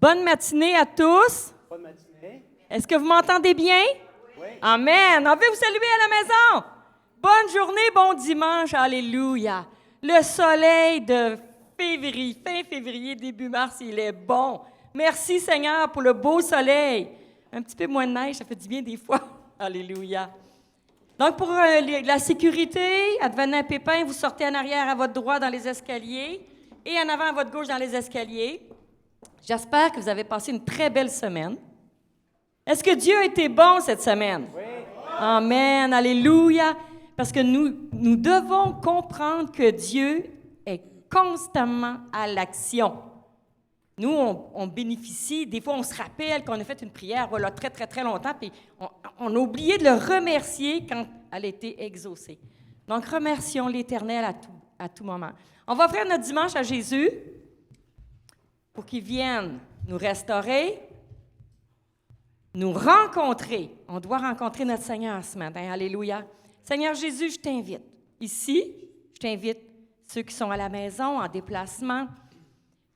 Bonne matinée à tous. Bonne matinée. Est-ce que vous m'entendez bien? Oui. Amen. On veut vous saluer à la maison. Bonne journée, bon dimanche. Alléluia. Le soleil de février, fin février, début mars, il est bon. Merci Seigneur pour le beau soleil. Un petit peu moins de neige, ça fait du bien des fois. Alléluia. Donc, pour la sécurité, advenant un pépin, vous sortez en arrière à votre droite dans les escaliers et en avant à votre gauche dans les escaliers. J'espère que vous avez passé une très belle semaine. Est-ce que Dieu a été bon cette semaine? Oui. Amen, alléluia. Parce que nous devons comprendre que Dieu est constamment à l'action. Nous, on bénéficie, des fois on se rappelle qu'on a fait une prière voilà, très, très, très longtemps, puis on a oublié de le remercier quand elle a été exaucée. Donc, remercions l'Éternel à tout moment. On va offrir notre dimanche à Jésus pour qu'il vienne nous restaurer, nous rencontrer. On doit rencontrer notre Seigneur ce matin. Alléluia. Seigneur Jésus, je t'invite. Ici, je t'invite ceux qui sont à la maison, en déplacement.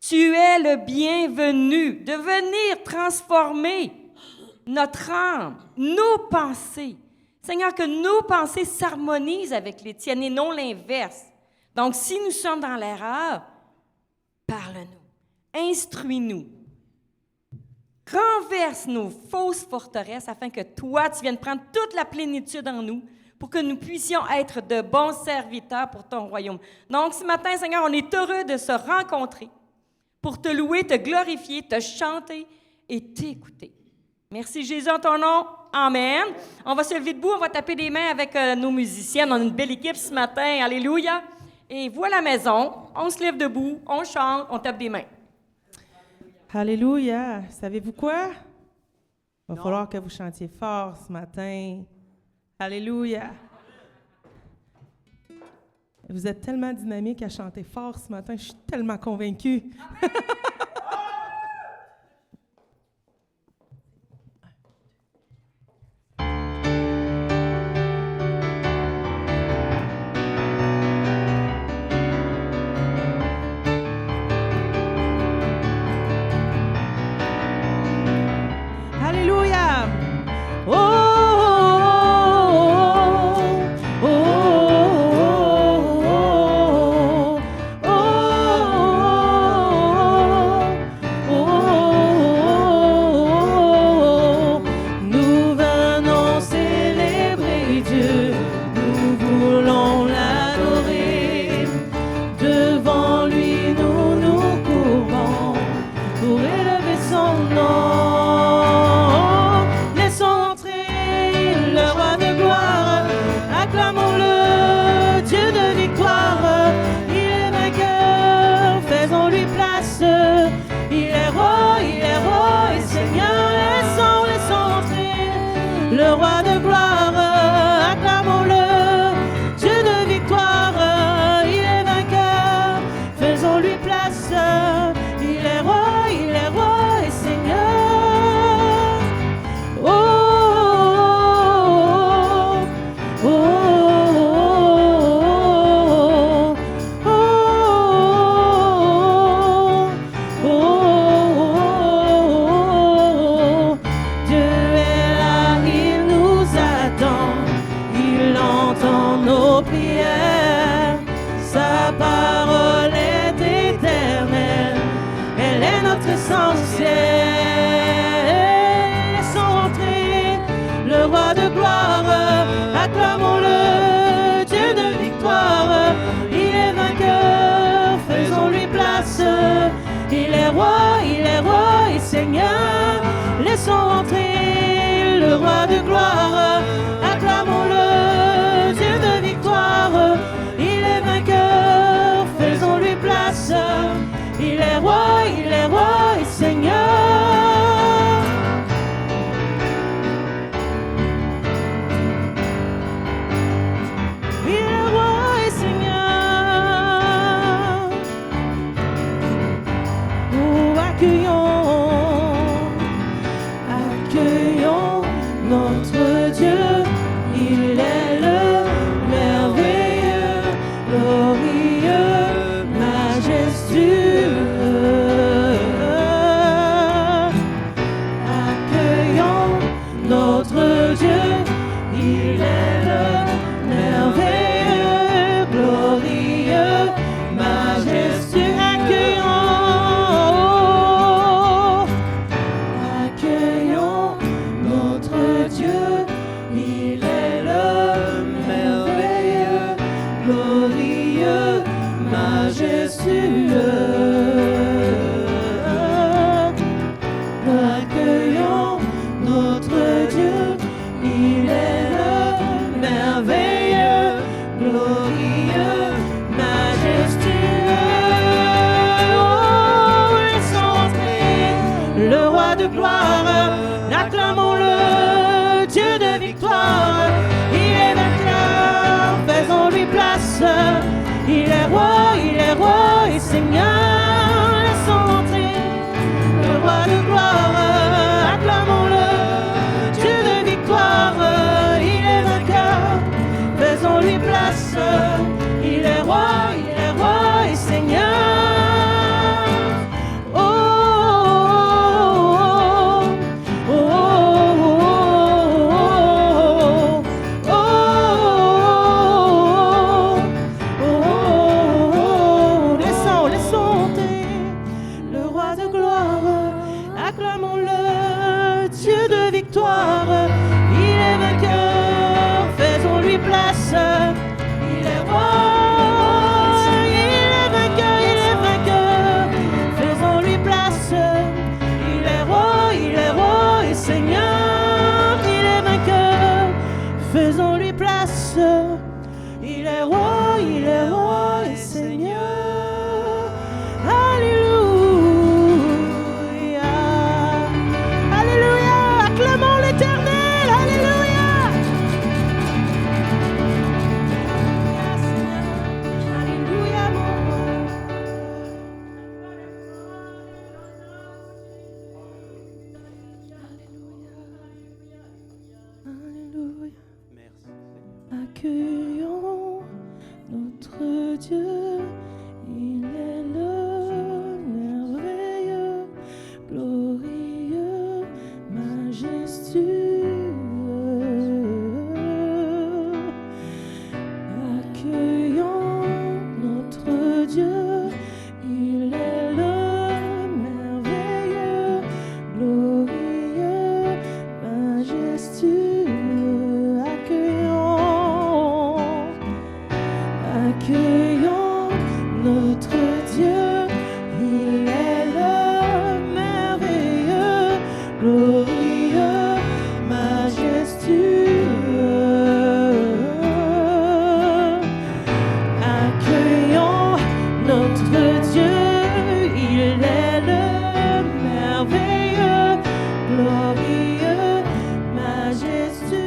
Tu es le bienvenu de venir transformer notre âme, nos pensées. Seigneur, que nos pensées s'harmonisent avec les tiennes et non l'inverse. Donc, si nous sommes dans l'erreur, parle-nous, instruis-nous, renverse nos fausses forteresses afin que toi, tu viennes prendre toute la plénitude en nous pour que nous puissions être de bons serviteurs pour ton royaume. Donc, ce matin, Seigneur, on est heureux de se rencontrer pour te louer, te glorifier, te chanter et t'écouter. Merci Jésus en ton nom. Amen. On va se lever debout, on va taper des mains avec nos musiciennes. On a une belle équipe ce matin. Alléluia. Et voilà la maison. On se lève debout, on chante, on tape des mains. Alléluia. Savez-vous quoi? Il va falloir que vous chantiez fort ce matin. Alléluia. Vous êtes tellement dynamique à chanter fort ce matin, je suis tellement convaincue. Alléluia. Laissons entrer le roi de gloire, acclamons-le, Dieu de victoire. Il est vainqueur, faisons-lui place. Il est roi et Seigneur. Accueillons notre Dieu, il est le merveilleux, glorieux, majestueux. Oh, laissons entrer le roi de gloire, acclamons-le, Dieu de victoire. Il est vainqueur, faisons-lui place. Il est roi et Seigneur. Laissons entrer le roi de gloire, acclamons-le, Dieu de victoire. Il est vainqueur, faisons-lui place. Il est roi et Seigneur. Oh, oh, oh, oh, oh, oh, oh. Laissons entrer le roi de gloire, acclamons-le, Dieu de victoire. Il est vainqueur, faisons-lui place. Il est roi, il est vainqueur, faisons-lui place. Il est roi et Seigneur. Il est vainqueur, faisons-lui place. Il est roi et Seigneur. Alléluia, alléluia, acclamons l'Éternel, alléluia. Alléluia, mon roi. Alléluia. Merci, Seigneur. Accueillons notre Dieu, il est le merveilleux, glorieux, majestueux. Accueillons notre Dieu, il est le merveilleux, glorieux, majestueux. Accueillons notre Dieu, il est le merveilleux, glorieux, majestueux. Accueillons notre Dieu, il est le merveilleux, glorieux, majestueux.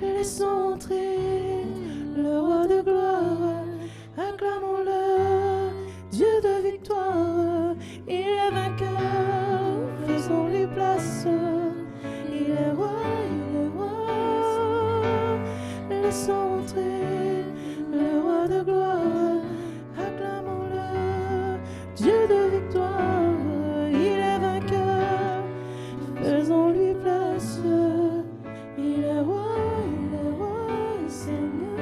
Laissons entrer le roi de gloire, acclamons-le, Dieu de victoire. Il est vainqueur, faisons-lui place. Il est roi, laissons entrer le roi de gloire, acclamons-le, Dieu de victoire. Il est vainqueur, faisons-lui place. Il est roi et Seigneur.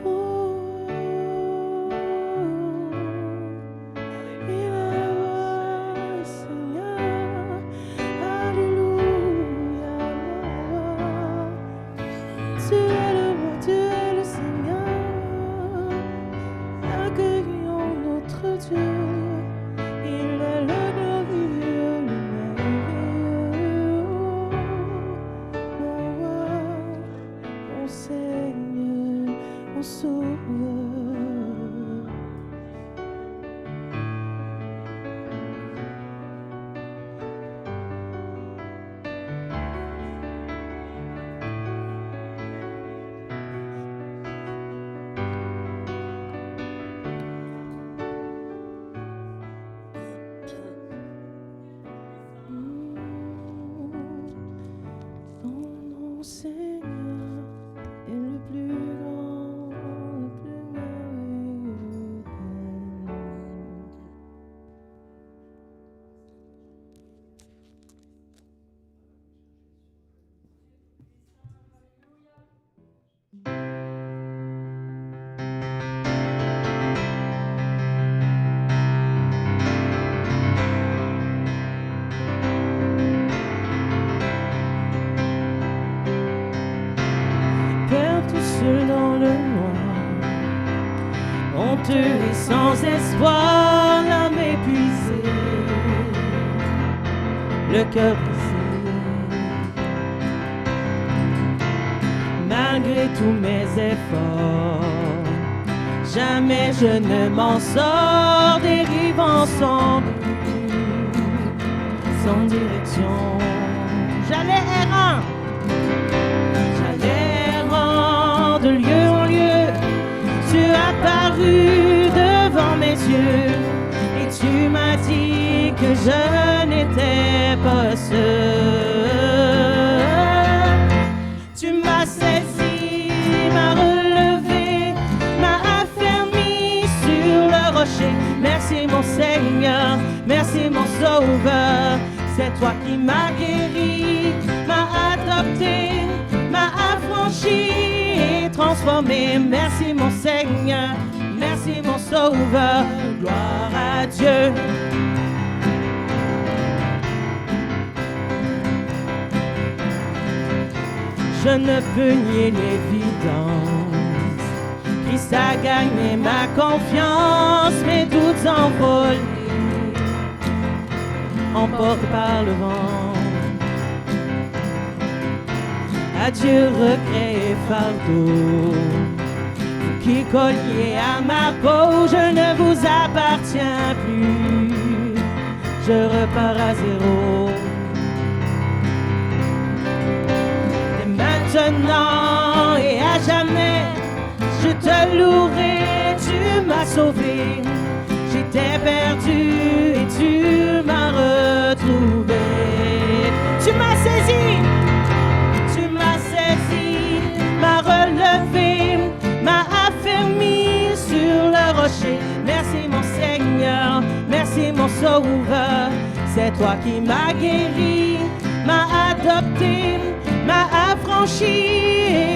Oh, il est roi et Seigneur. Alléluia. Tu es le roi, tu es le Seigneur. Accueillons notre Dieu. Il est le glorieux, le merveilleux. Mon roi, mon Seigneur, mon Sauveur. Ton nom, Seigneur, est le plus grand, le plus merveilleux. Père tout seul dans le noir, honteux et sans espoir, l'âme épuisée. le cœur brisé. Malgré tous mes efforts, jamais je ne m'en sors, dérivant sans direction. J'allais errant de lieu en lieu. Tu as paru devant mes yeux et tu m'as dit que je n'étais pas seul. Tu m'as saisi, m'as relevé, m'as affermi sur le rocher. Merci mon Seigneur, merci mon Sauveur. C'est toi qui m'as guéri, m'as adopté, m'as affranchi et transformé. Merci mon Seigneur, merci mon Sauveur. Gloire à Dieu. Je ne peux nier l'évidence. Christ a gagné ma confiance, mes doutes envolés, emportés par le vent. Adieu regret et fardeau, vous qui colliez à ma peau, je ne vous appartiens plus, je repars à zéro. Maintenant et à jamais, je te louerai, tu m'as sauvé. J'étais perdu et tu m'as retrouvé. Tu m'as saisi, m'as relevé, m'as affermi sur le rocher. Merci mon Seigneur, merci mon Sauveur. C'est toi qui m'as guéri, m'as adopté, m'a affranchi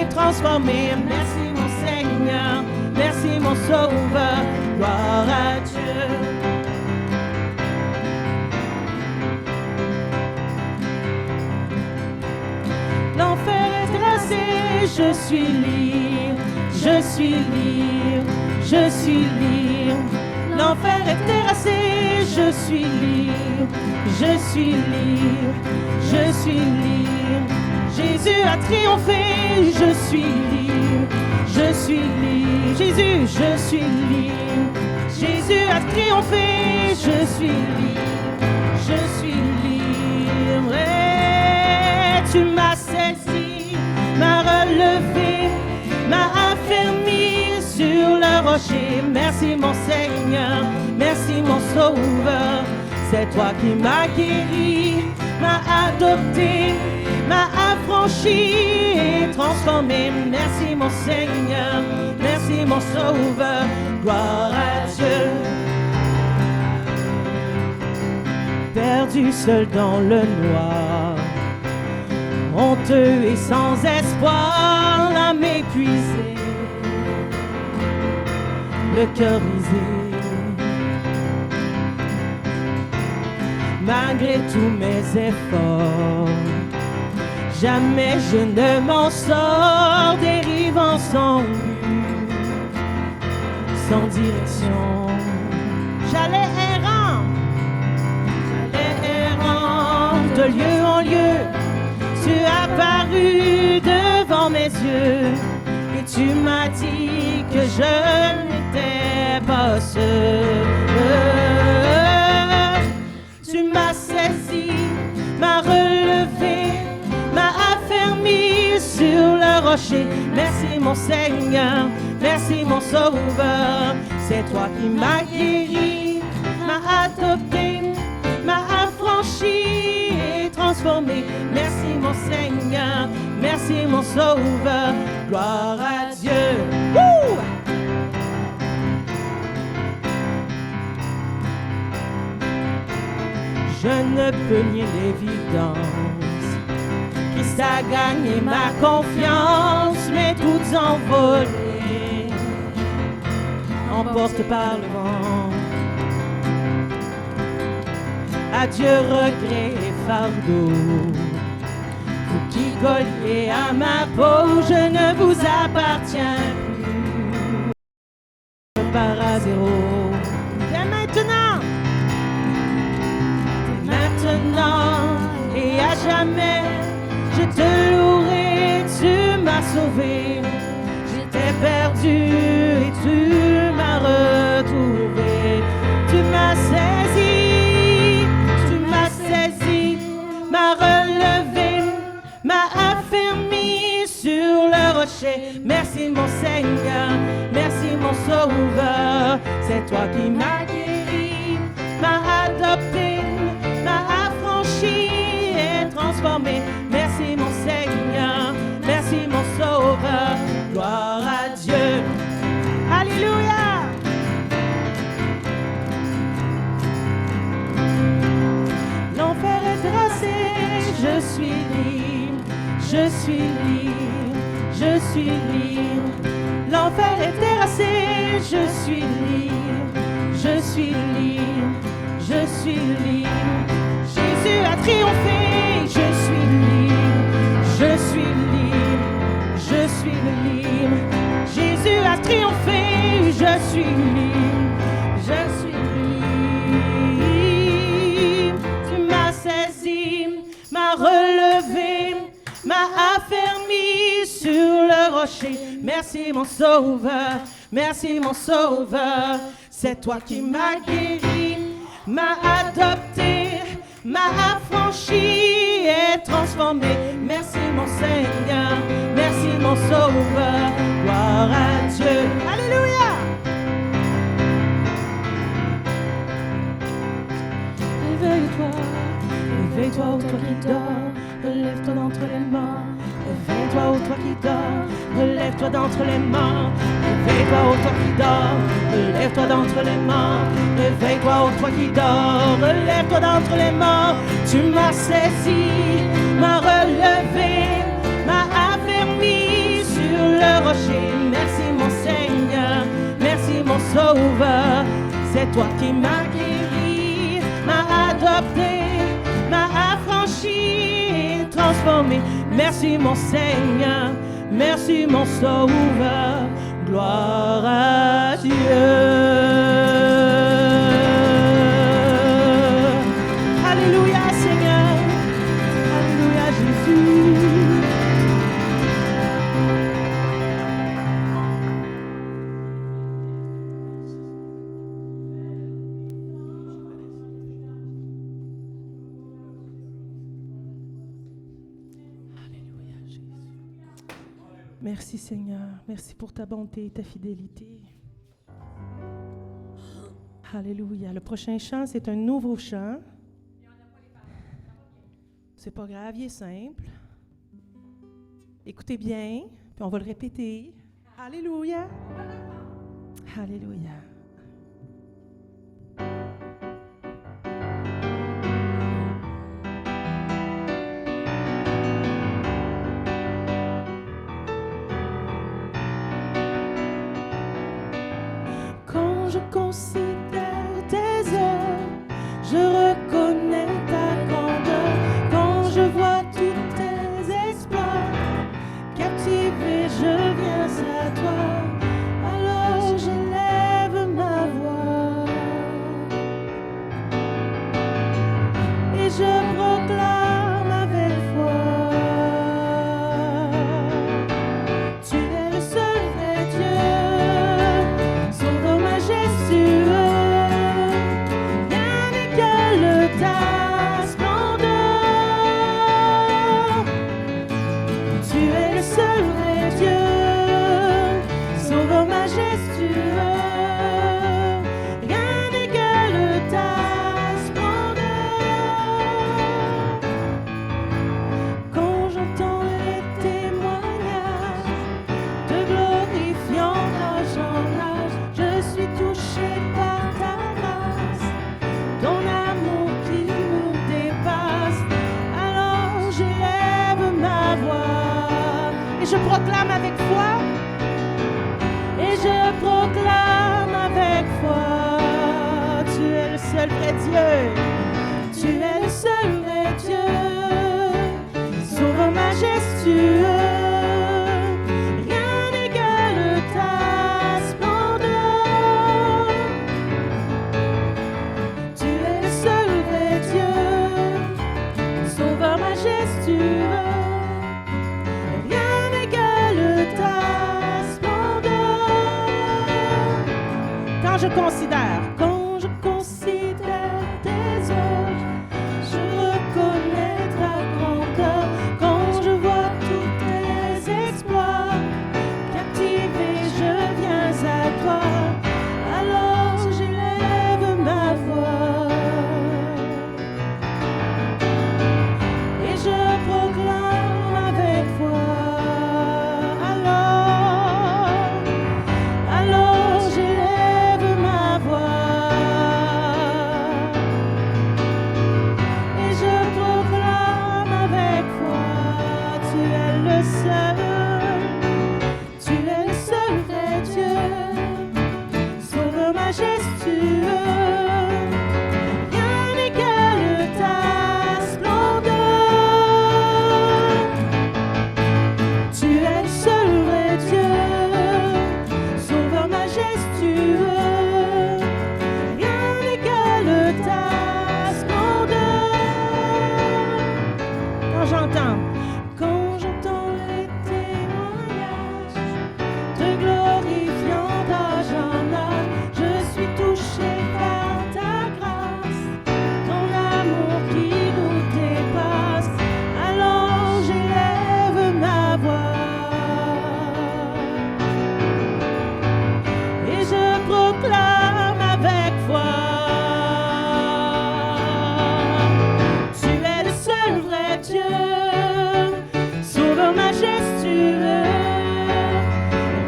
et transformé. Merci mon Seigneur, merci mon Sauveur, gloire à Dieu. L'enfer est tracé, je suis libre, je suis libre, je suis libre. L'enfer est terrassé, je suis libre, je suis libre, je suis libre. Jésus a triomphé, je suis libre, je suis libre. Jésus, je suis libre. Jésus a triomphé, je suis libre, je suis libre. Et tu m'as saisi, m'as relevé, m'as affermi sur le rocher. Merci mon Seigneur, merci mon Sauveur. C'est toi qui m'as guéri, m'as adopté, m'a affranchi et transformé. Merci mon Seigneur, merci mon Sauveur, gloire à Dieu. Perdu seul dans le noir, honteux et sans espoir, l'âme épuisée, le cœur brisé. Malgré tous mes efforts, jamais je ne m'en sors, dérivant sans but, sans direction. J'allais errant de lieu en lieu. Tu as paru devant mes yeux et tu m'as dit que je n'étais pas seul. Tu m'as saisi, m'as relevé, m'a affermi sur le rocher. Merci mon Seigneur, merci mon Sauveur. C'est toi qui m'as guéri, m'as adopté, m'as affranchi et transformé. Merci mon Seigneur, merci mon Sauveur. Gloire à Dieu. Woo! Je ne peux nier l'évidence. Christ a gagné ma confiance, mes doutes envolés, emportés par le vent. Adieu regret et fardeau, vous qui colliez à ma peau, je ne vous appartiens plus. Je repars à zéro. Dès maintenant, jamais. Je te louerai, tu m'as sauvé. J'étais perdu et tu m'as retrouvé. Tu m'as saisi, m'as relevé, m'as affermi sur le rocher. Merci mon Seigneur, merci mon Sauveur. C'est toi qui m'as guéri, m'as adopté, m'as affranchi et transformé. Merci mon Seigneur, merci mon Sauveur. Gloire à Dieu. Alléluia. L'enfer est terrassé, je suis libre, je suis libre, je suis libre. L'enfer est terrassé, je suis libre, je suis libre, je suis libre. Jésus a triomphé, je suis libre, je suis libre, je suis libre. Jésus a triomphé, je suis libre, je suis libre. Tu m'as saisi, m'as relevé, m'as affermi sur le rocher. Merci mon Sauveur, merci mon Sauveur. C'est toi qui m'as guéri, m'as adopté, m'as affranchi et transformé. Merci mon Seigneur, merci mon Sauveur. Gloire à Dieu. Alléluia. Réveille-toi, réveille-toi ô toi qui dors, relève-toi d'entre les morts. Réveille-toi ô toi qui dors, relève-toi d'entre les morts. Réveille-toi ô toi qui dors, relève-toi d'entre les morts. Réveille-toi ô toi qui dors, relève-toi d'entre les morts. Tu m'as saisi, m'as relevé, m'as affermi sur le rocher. Merci mon Seigneur, merci mon Sauveur. C'est toi qui m'as guéri, m'as adopté, m'as affranchi et transformé. Merci mon Seigneur, merci mon Sauveur. Gloire à Dieu. Alléluia Seigneur, alléluia Jésus. Merci Seigneur, merci pour ta bonté et ta fidélité. Alléluia. Le prochain chant, c'est un nouveau chant. C'est pas grave, il est simple. Écoutez bien, puis on va le répéter. Alléluia. Alléluia. Je considère tes œuvres, je reconnais ta grandeur. Quand je vois tous tes exploits, captivé, je viens à toi. Alors j'élève ma voix et je proclame avec foi. Tu es le seul vrai Dieu. Je proclame avec foi, et je proclame avec foi, tu es le seul vrai Dieu, tu es le seul vrai Dieu, sauveur majestueux, rien n'égale ta splendeur, tu es le seul vrai Dieu, sauveur majestueux. considère tes œuvres, je reconnais ta grandeur. Quand je vois tous tes exploits, captivé, je viens à toi. Alors j'élève ma voix et je proclame avec foi. Alors j'élève ma voix et je proclame avec foi. Tu es le seul vrai Dieu, Sauveur majestueux. Rien n'égale ta splendeur. Tu es le seul vrai Dieu, Sauveur majestueux. Rien n'égale ta splendeur. Quand j'entends les témoignages te glorifiant d'âge en âge, je suis touché par ta grâce, ton amour qui nous dépasse. Alors j'élève ma voix et je proclame avec foi. Tu es le seul vrai Dieu, Sauveur majestueux.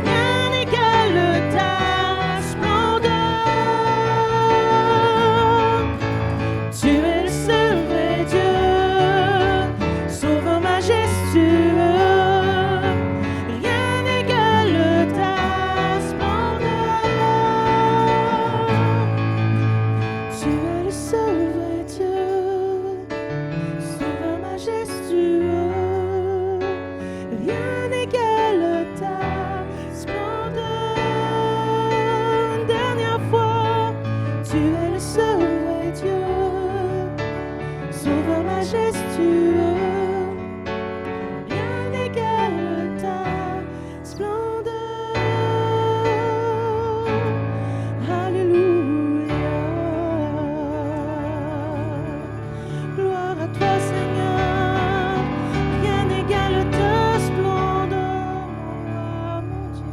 Rien n'égale ta splendeur. Tu es le seul vrai Dieu, Sauveur majestueux. Rien n'égale ta splendeur. Tu es le seul vrai Dieu, Sauveur majestueux. Rien n'égale ta splendeur. Une dernière fois, tu es le seul vrai Dieu, Sauveur majestueux. Rien n'égale ta splendeur. Alléluia. Gloire à toi, Seigneur. Rien n'égale ta splendeur, mon Dieu.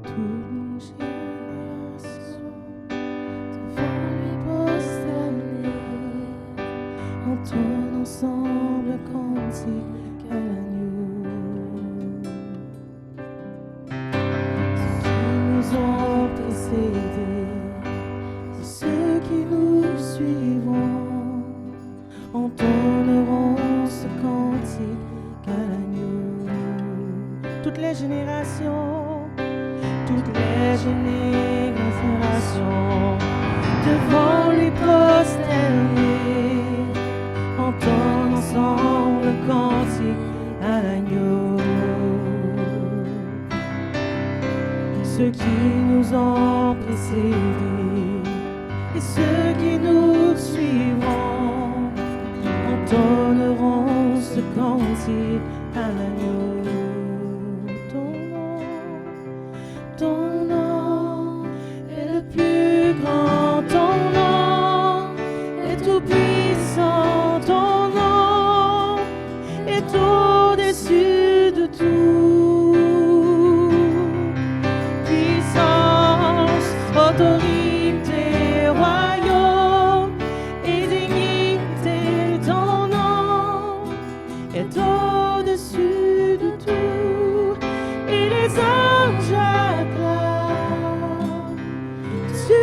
Toute une génération devant lui prosterner, entonnent ensemble cantique à l'agneau. Ceux qui nous ont précédés et ceux qui nous suivront entonneront ce cantique à l'agneau. Toutes les générations devant lui prosterner, entonnent ensemble le cantique à l'agneau. Ceux qui nous ont précédés et ceux qui nous suivront entonneront ce cantique à l'agneau. Ton nom est le plus grand, ton nom est tout puissant, ton nom est au-dessus de tout. Puissance, autorité, royaume et dignité, ton nom est au-dessus de tout. Et les anges acclament. Tu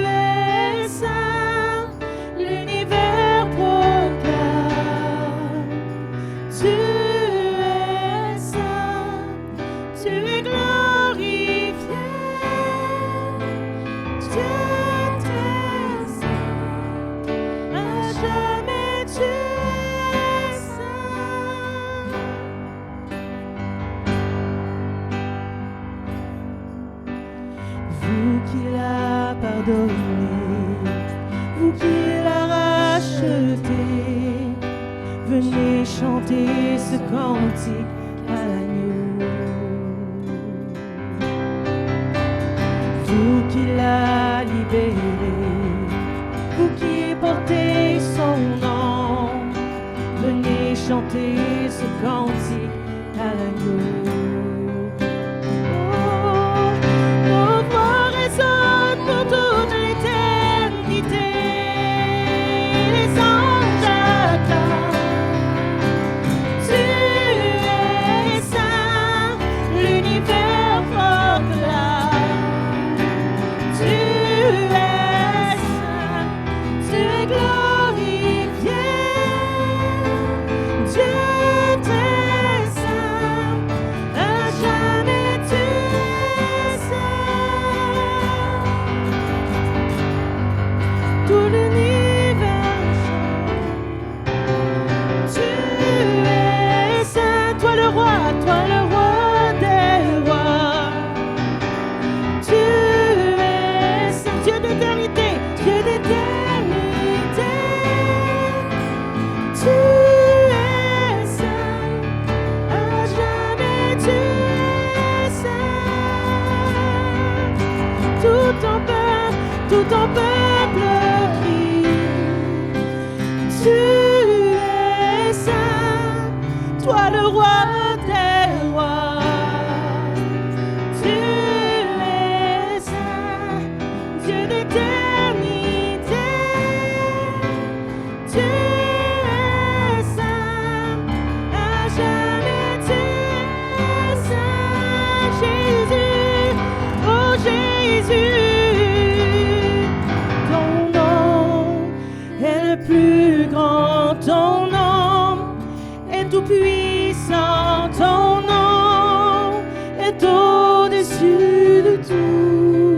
es saint, l'univers proclame. Tu pardonné, vous qui l'a racheté, venez chanter ce cantique à l'agneau. Vous qui l'a libéré, vous qui portez son nom, venez chanter ce cantique à l'agneau. Nos voix résonnent pour toute l'éternité. Les anges acclament. Tu es saint, l'univers proclame. Tu es saint, tu es glorifié. Dieu très saint, à jamais tu es saint. Tout l'univers chante. Tu es saint, toi le roi des rois. Tu es saint, Dieu d'éternité, Dieu d'éternité. Tu es saint, à jamais tu es saint. Tout ton peuple crie. Tu es saint, toi le roi des rois. Tu es saint, Dieu d'éternité. Tu es saint, à jamais tu es saint. Jésus, oh Jésus, ton nom est le plus grand, ton nom est tout puissant, ton nom est au-dessus de tout.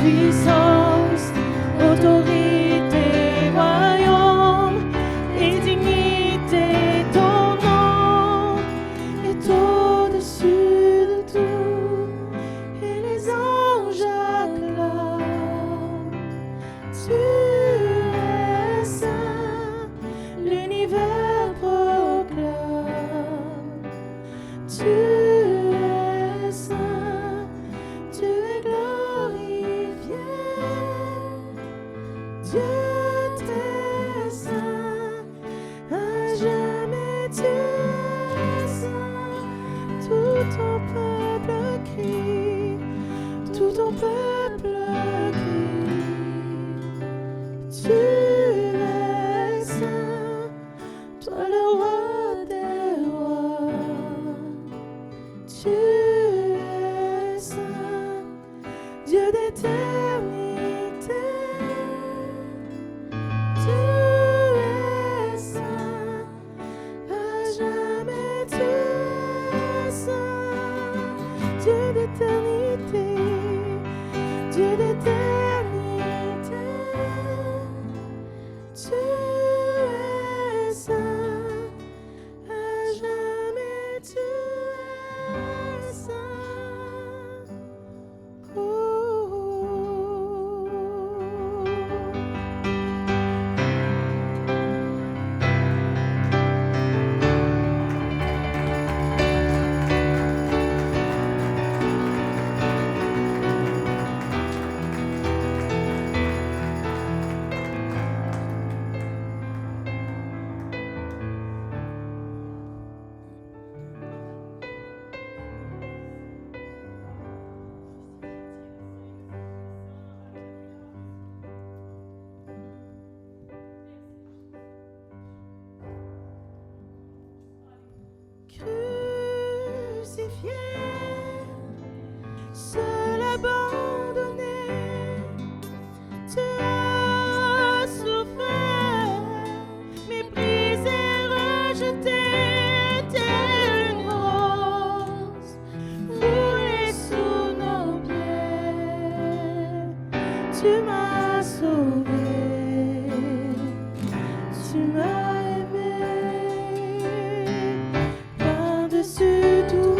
Puissance, autorité, royaume et dignité, ton nom est au-dessus de tout. Et les anges acclament. Tu es saint, l'univers proclame. Tu es saint, tu es glorifié. Dieu très saint, à jamais tu es saint. Tout ton peuple crie, tout ton peuple crie. Tu es saint, toi le roi des rois. Tu es saint, Dieu d'éternité. Tu es saint, à jamais tu es saint. Dieu d'éternité, Dieu d'éternité. Tu es saint, à jamais tu es saint. Oh. Crucifié, seul abandonné, tu as souffert, méprisé, rejeté, tel une rose, foulé sous nos pieds. Tu m'as sauvé, tu m'as aimé, par-dessus tout.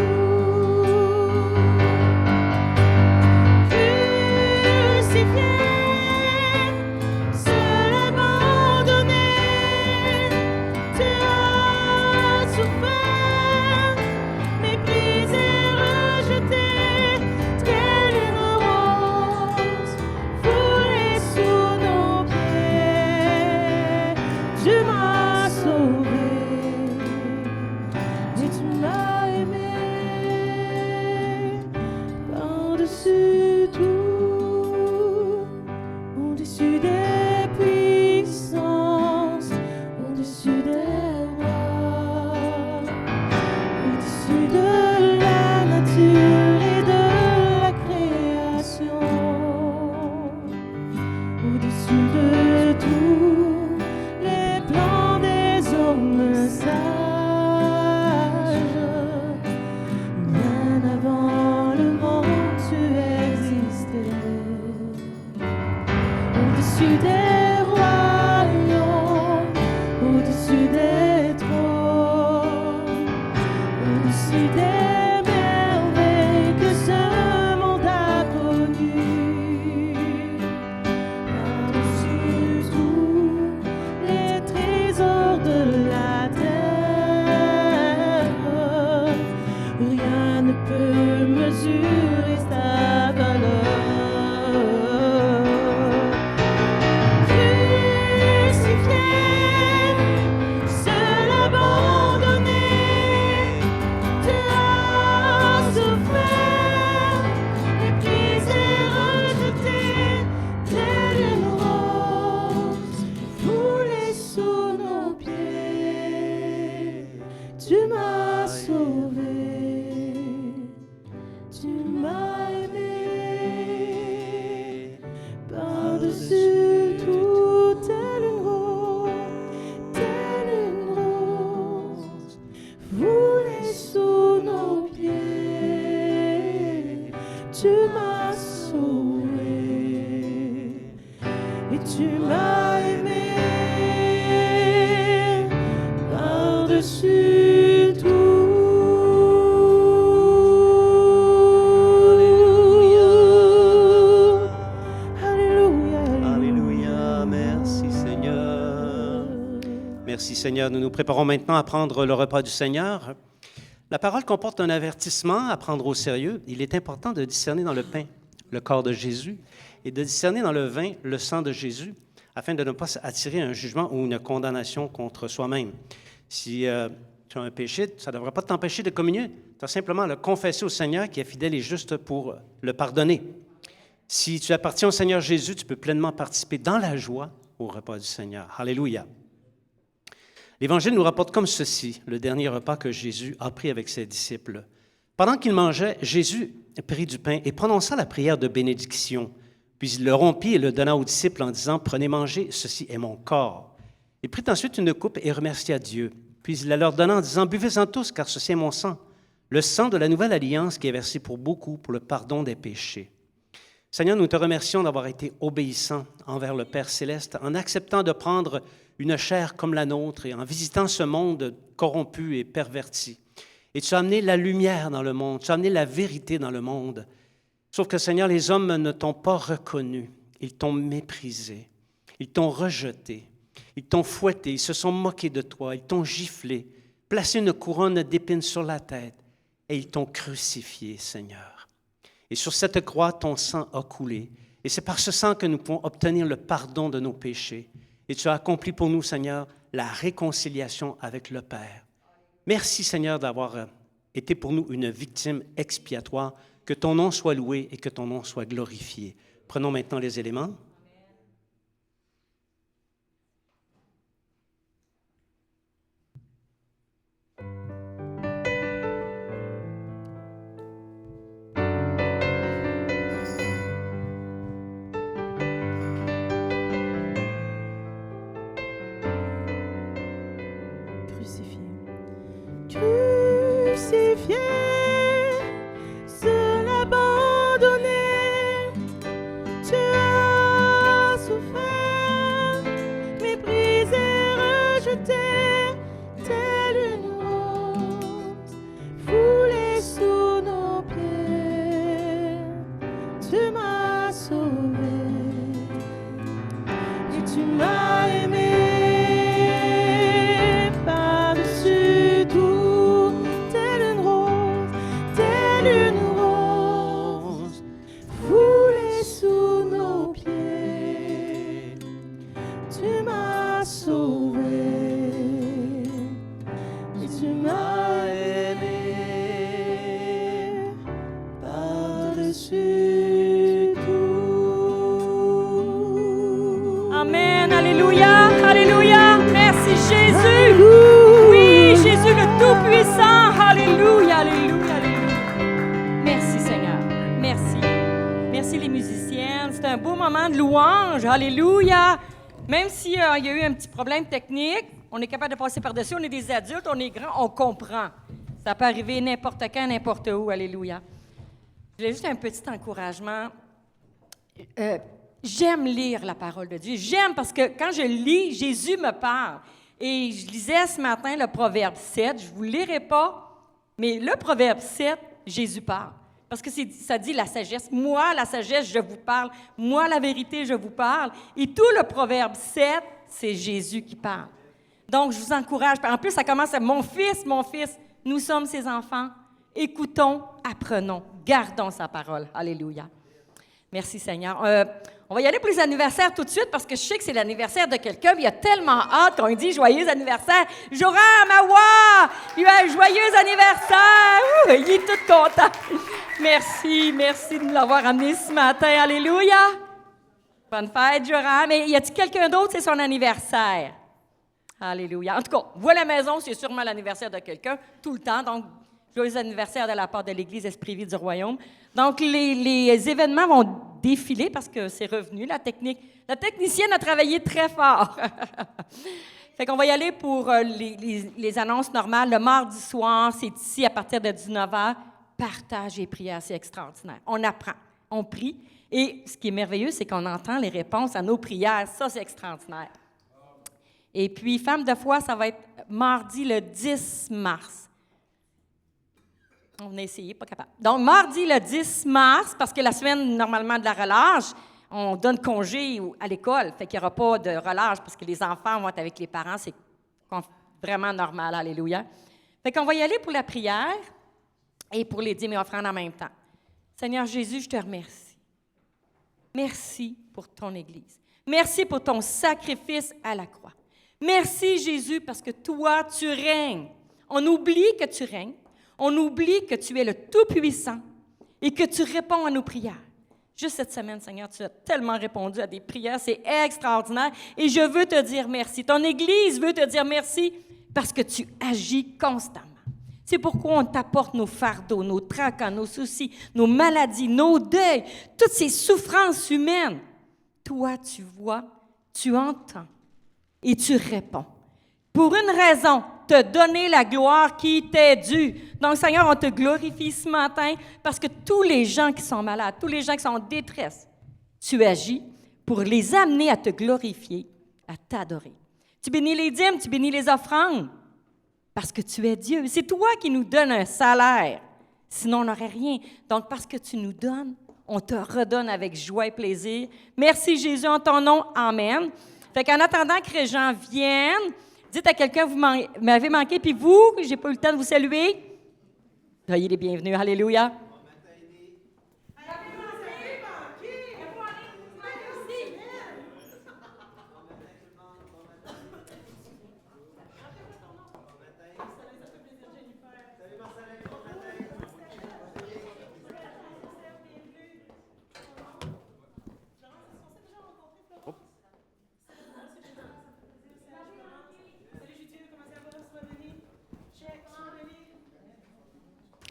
au-dessus des royaumes, au-dessus des trônes, au-dessus des merveilles que ce monde a connues, par-dessus tous les trésors de la terre, rien ne peut mesurer sa valeur. Tu m'as sauvé, tu m'as aimé, par-dessus tout, telle une rose, foulée sous nos pieds. Tu m'as sauvé, et tu m'as aimé, par-dessus. Merci Seigneur. Nous nous préparons maintenant à prendre le repas du Seigneur. La parole comporte un avertissement à prendre au sérieux. Il est important de discerner dans le pain le corps de Jésus et de discerner dans le vin le sang de Jésus afin de ne pas attirer un jugement ou une condamnation contre soi-même. Si tu as un péché, ça ne devrait pas t'empêcher de communier. Tu as simplement à le confesser au Seigneur qui est fidèle et juste pour le pardonner. Si tu appartiens au Seigneur Jésus, tu peux pleinement participer dans la joie au repas du Seigneur. Alléluia. L'Évangile nous rapporte comme ceci, le dernier repas que Jésus a pris avec ses disciples. Pendant qu'il mangeait, Jésus prit du pain et prononça la prière de bénédiction. Puis il le rompit et le donna aux disciples en disant, « Prenez, mangez, ceci est mon corps. » Il prit ensuite une coupe et remercia Dieu. Puis il la leur donna en disant, « Buvez-en tous, car ceci est mon sang, le sang de la nouvelle alliance qui est versé pour beaucoup pour le pardon des péchés. » Seigneur, nous te remercions d'avoir été obéissant envers le Père céleste en acceptant de prendre une chair comme la nôtre et en visitant ce monde corrompu et perverti. Et tu as amené la lumière dans le monde, tu as amené la vérité dans le monde. Sauf que, Seigneur, les hommes ne t'ont pas reconnu, ils t'ont méprisé, ils t'ont rejeté, ils t'ont fouetté, ils se sont moqués de toi, ils t'ont giflé, placé une couronne d'épines sur la tête et ils t'ont crucifié, Seigneur. Et sur cette croix, ton sang a coulé. Et c'est par ce sang que nous pouvons obtenir le pardon de nos péchés. Et tu as accompli pour nous, Seigneur, la réconciliation avec le Père. Merci, Seigneur, d'avoir été pour nous une victime expiatoire. Que ton nom soit loué et que ton nom soit glorifié. Prenons maintenant les éléments. Crucifié, seul abandonné, tu as souffert, méprisé, rejeté, telle une rose, foulée sous nos pieds. Tu m'as sauvé et tu m'as aimé. Amen, alléluia, alléluia, merci Jésus. Oui, Jésus le Tout-Puissant, alléluia, alléluia, alléluia. Merci Seigneur, merci. Merci les musiciennes, c'est un beau moment de louange, alléluia. Même s'il y a eu un petit problème technique, on est capable de passer par-dessus, on est des adultes, on est grands, on comprend. Ça peut arriver n'importe quand, n'importe où, alléluia. Je voulais juste un petit encouragement. j'aime lire la parole de Dieu. J'aime parce que quand je lis, Jésus me parle. Et je lisais ce matin le Proverbe 7. Je ne vous le lirai pas, mais le Proverbe 7, Jésus parle. Parce que ça dit la sagesse. Moi, la sagesse, je vous parle. Moi, la vérité, je vous parle. Et tout le Proverbe 7, c'est Jésus qui parle. Donc, je vous encourage. En plus, ça commence à mon fils, nous sommes ses enfants. Écoutons, apprenons, gardons sa parole. Alléluia. Merci, Seigneur. On va y aller pour les anniversaires tout de suite parce que je sais que c'est l'anniversaire de quelqu'un. Il y a tellement hâte qu'on lui dit joyeux anniversaire. Joram, Awa, il a un joyeux anniversaire. Il est tout content. Merci de nous l'avoir amené ce matin. Alléluia. Bonne fête, Joram. Mais y a-t-il quelqu'un d'autre, c'est son anniversaire? Alléluia. En tout cas, vous à la maison, c'est sûrement l'anniversaire de quelqu'un, tout le temps. Donc, joyeux anniversaire de la part de l'Église Esprit-Vie du Royaume. Donc, les événements vont défiler parce que c'est revenu, la technicienne a travaillé très fort. Fait qu'on va y aller pour les annonces normales. Le mardi soir, c'est ici à partir de 19h. Partage et prière, c'est extraordinaire. On apprend, on prie. Et ce qui est merveilleux, c'est qu'on entend les réponses à nos prières. Ça, c'est extraordinaire. Et puis, Femme de foi, ça va être mardi le 10 mars. On a essayé, pas capable. Donc, mardi le 10 mars, parce que la semaine, normalement, de la relâche, on donne congé à l'école. Fait qu'il n'y aura pas de relâche parce que les enfants vont être avec les parents. C'est vraiment normal. Alléluia. Fait qu'on va y aller pour la prière et pour les dîmes et offrandes en même temps. Seigneur Jésus, je te remercie. Merci pour ton Église. Merci pour ton sacrifice à la croix. Merci, Jésus, parce que toi, tu règnes. On oublie que tu règnes. On oublie que tu es le Tout-Puissant et que tu réponds à nos prières. Juste cette semaine, Seigneur, tu as tellement répondu à des prières, c'est extraordinaire. Et je veux te dire merci. Ton Église veut te dire merci parce que tu agis constamment. C'est pourquoi on t'apporte nos fardeaux, nos tracas, nos soucis, nos maladies, nos deuils, toutes ces souffrances humaines. Toi, tu vois, tu entends et tu réponds. Pour une raison, te donner la gloire qui t'est due. Donc, Seigneur, on te glorifie ce matin parce que tous les gens qui sont malades, tous les gens qui sont en détresse, tu agis pour les amener à te glorifier, à t'adorer. Tu bénis les dîmes, tu bénis les offrandes parce que tu es Dieu. C'est toi qui nous donnes un salaire. Sinon, on n'aurait rien. Donc, parce que tu nous donnes, on te redonne avec joie et plaisir. Merci, Jésus, en ton nom. Amen. Fait qu'en attendant que les gens viennent, dites à quelqu'un, vous m'avez manqué, puis vous, j'ai pas eu le temps de vous saluer. Soyez les bienvenus. Alléluia.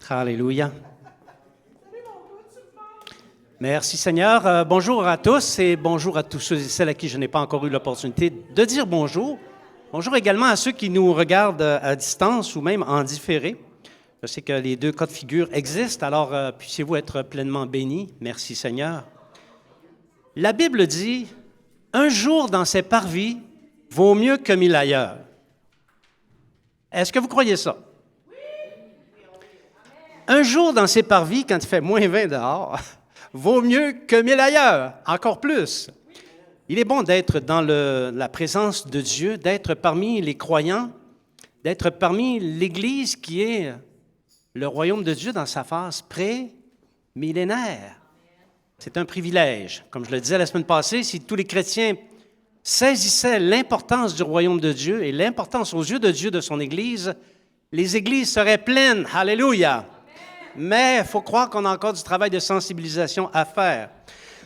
Alléluia. Merci Seigneur. Bonjour à tous et bonjour à tous ceux et celles à qui je n'ai pas encore eu l'opportunité de dire bonjour. Bonjour également à ceux qui nous regardent à distance ou même en différé. Je sais que les deux cas de figure existent, alors puissiez-vous être pleinement bénis. Merci Seigneur. La Bible dit, « Un jour dans ses parvis vaut mieux que 1000 ailleurs. » Est-ce que vous croyez ça? Un jour dans ses parvis, quand il fait moins 20 dehors, vaut mieux que 1000 ailleurs, encore plus. Il est bon d'être dans la présence de Dieu, d'être parmi les croyants, d'être parmi l'Église qui est le royaume de Dieu dans sa phase pré-millénaire. C'est un privilège. Comme je le disais la semaine passée, si tous les chrétiens saisissaient l'importance du royaume de Dieu et l'importance aux yeux de Dieu de son Église, les églises seraient pleines. Alléluia! Mais il faut croire qu'on a encore du travail de sensibilisation à faire.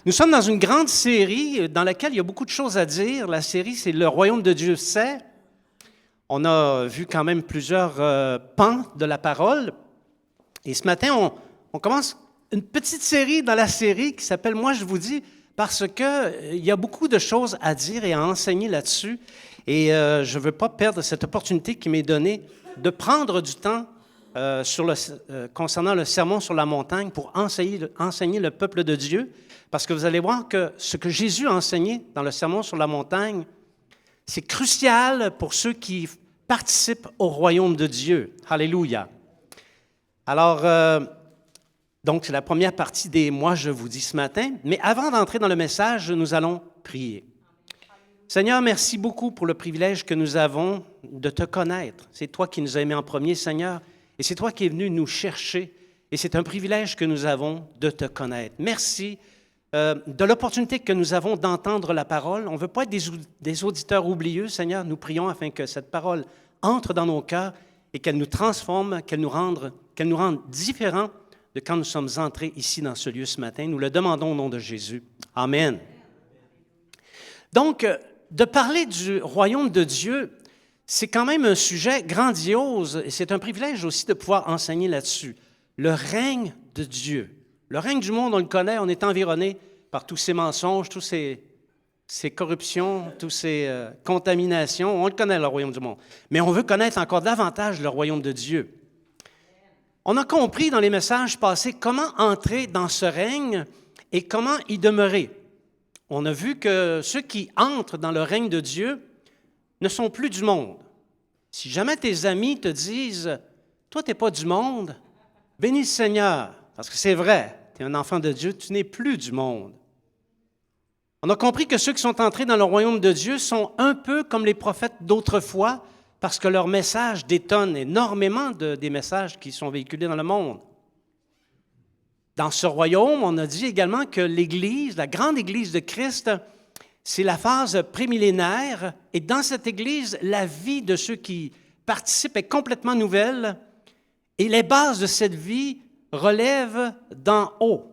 Nous sommes dans une grande série dans laquelle il y a beaucoup de choses à dire. La série, c'est « Le royaume de Dieu c'est ». On a vu quand même plusieurs pans de la parole. Et ce matin, on commence une petite série dans la série qui s'appelle « Moi, je vous dis », parce qu'il y a beaucoup de choses à dire et à enseigner là-dessus. Et je ne veux pas perdre cette opportunité qui m'est donnée de prendre du temps concernant le sermon sur la montagne pour enseigner le peuple de Dieu, parce que vous allez voir que ce que Jésus a enseigné dans le sermon sur la montagne, c'est crucial pour ceux qui participent au royaume de Dieu. Alléluia. Alors, donc, c'est la première partie des « Moi, je vous dis » ce matin. Mais avant d'entrer dans le message, nous allons prier. Seigneur, merci beaucoup pour le privilège que nous avons de te connaître. C'est toi qui nous as aimés en premier, Seigneur, et c'est toi qui es venu nous chercher. Et c'est un privilège que nous avons de te connaître. Merci de l'opportunité que nous avons d'entendre la parole. On ne veut pas être des auditeurs oublieux, Seigneur. Nous prions afin que cette parole entre dans nos cœurs et qu'elle nous transforme, qu'elle nous rende différents de quand nous sommes entrés ici dans ce lieu ce matin. Nous le demandons au nom de Jésus. Amen. Donc, de parler du royaume de Dieu, c'est quand même un sujet grandiose et c'est un privilège aussi de pouvoir enseigner là-dessus. Le règne de Dieu. Le règne du monde, on le connaît, on est environné par tous ces mensonges, toutes ces corruptions, toutes ces contaminations. On le connaît, le royaume du monde. Mais on veut connaître encore davantage le royaume de Dieu. On a compris dans les messages passés comment entrer dans ce règne et comment y demeurer. On a vu que ceux qui entrent dans le règne de Dieu ne sont plus du monde. Si jamais tes amis te disent « Toi, tu n'es pas du monde », bénis le Seigneur, parce que c'est vrai, tu es un enfant de Dieu, tu n'es plus du monde. On a compris que ceux qui sont entrés dans le royaume de Dieu sont un peu comme les prophètes d'autrefois, parce que leur message détonne énormément des messages qui sont véhiculés dans le monde. Dans ce royaume, on a dit également que l'Église, la grande Église de Christ, c'est la phase prémillénaire, et dans cette Église, la vie de ceux qui participent est complètement nouvelle, et les bases de cette vie relèvent d'en haut.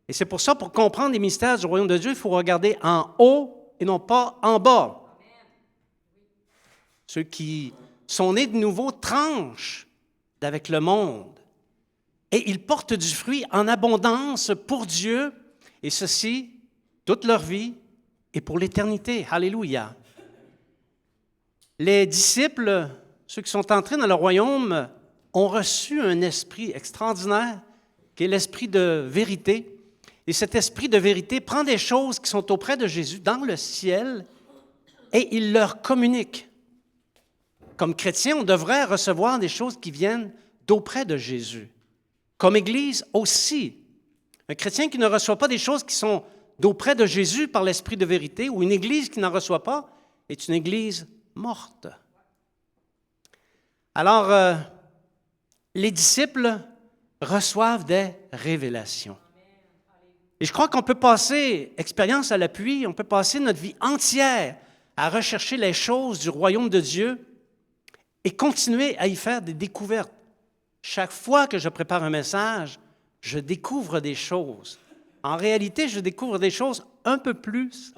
Et c'est pour ça, pour comprendre les mystères du royaume de Dieu, il faut regarder en haut et non pas en bas. Ceux qui sont nés de nouveau tranchent avec le monde. Et ils portent du fruit en abondance pour Dieu, et ceci, toute leur vie et pour l'éternité. Alléluia. Les disciples, ceux qui sont entrés dans le royaume, ont reçu un esprit extraordinaire, qui est l'esprit de vérité. Et cet esprit de vérité prend des choses qui sont auprès de Jésus dans le ciel et il leur communique. Comme chrétiens, on devrait recevoir des choses qui viennent d'auprès de Jésus. Comme Église aussi. Un chrétien qui ne reçoit pas des choses qui sont d'auprès de Jésus par l'esprit de vérité, ou une Église qui n'en reçoit pas, est une Église morte. Alors, les disciples reçoivent des révélations. Et je crois qu'on peut passer, expérience à l'appui, on peut passer notre vie entière à rechercher les choses du royaume de Dieu et continuer à y faire des découvertes. Chaque fois que je prépare un message, je découvre des choses. En réalité, je découvre des choses un peu plus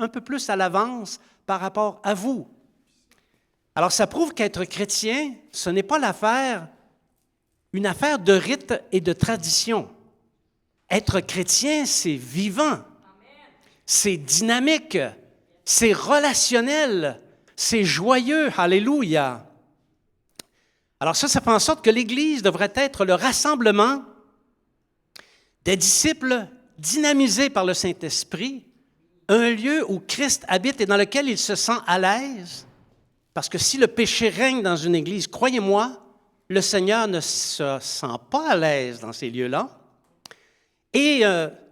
à l'avance par rapport à vous. Alors, ça prouve qu'être chrétien, ce n'est pas une affaire de rite et de tradition. Être chrétien, c'est vivant, c'est dynamique, c'est relationnel, c'est joyeux. Alléluia. Alors ça fait en sorte que l'Église devrait être le rassemblement des disciples dynamisés par le Saint-Esprit, un lieu où Christ habite et dans lequel il se sent à l'aise, parce que si le péché règne dans une Église, croyez-moi, le Seigneur ne se sent pas à l'aise dans ces lieux-là. Et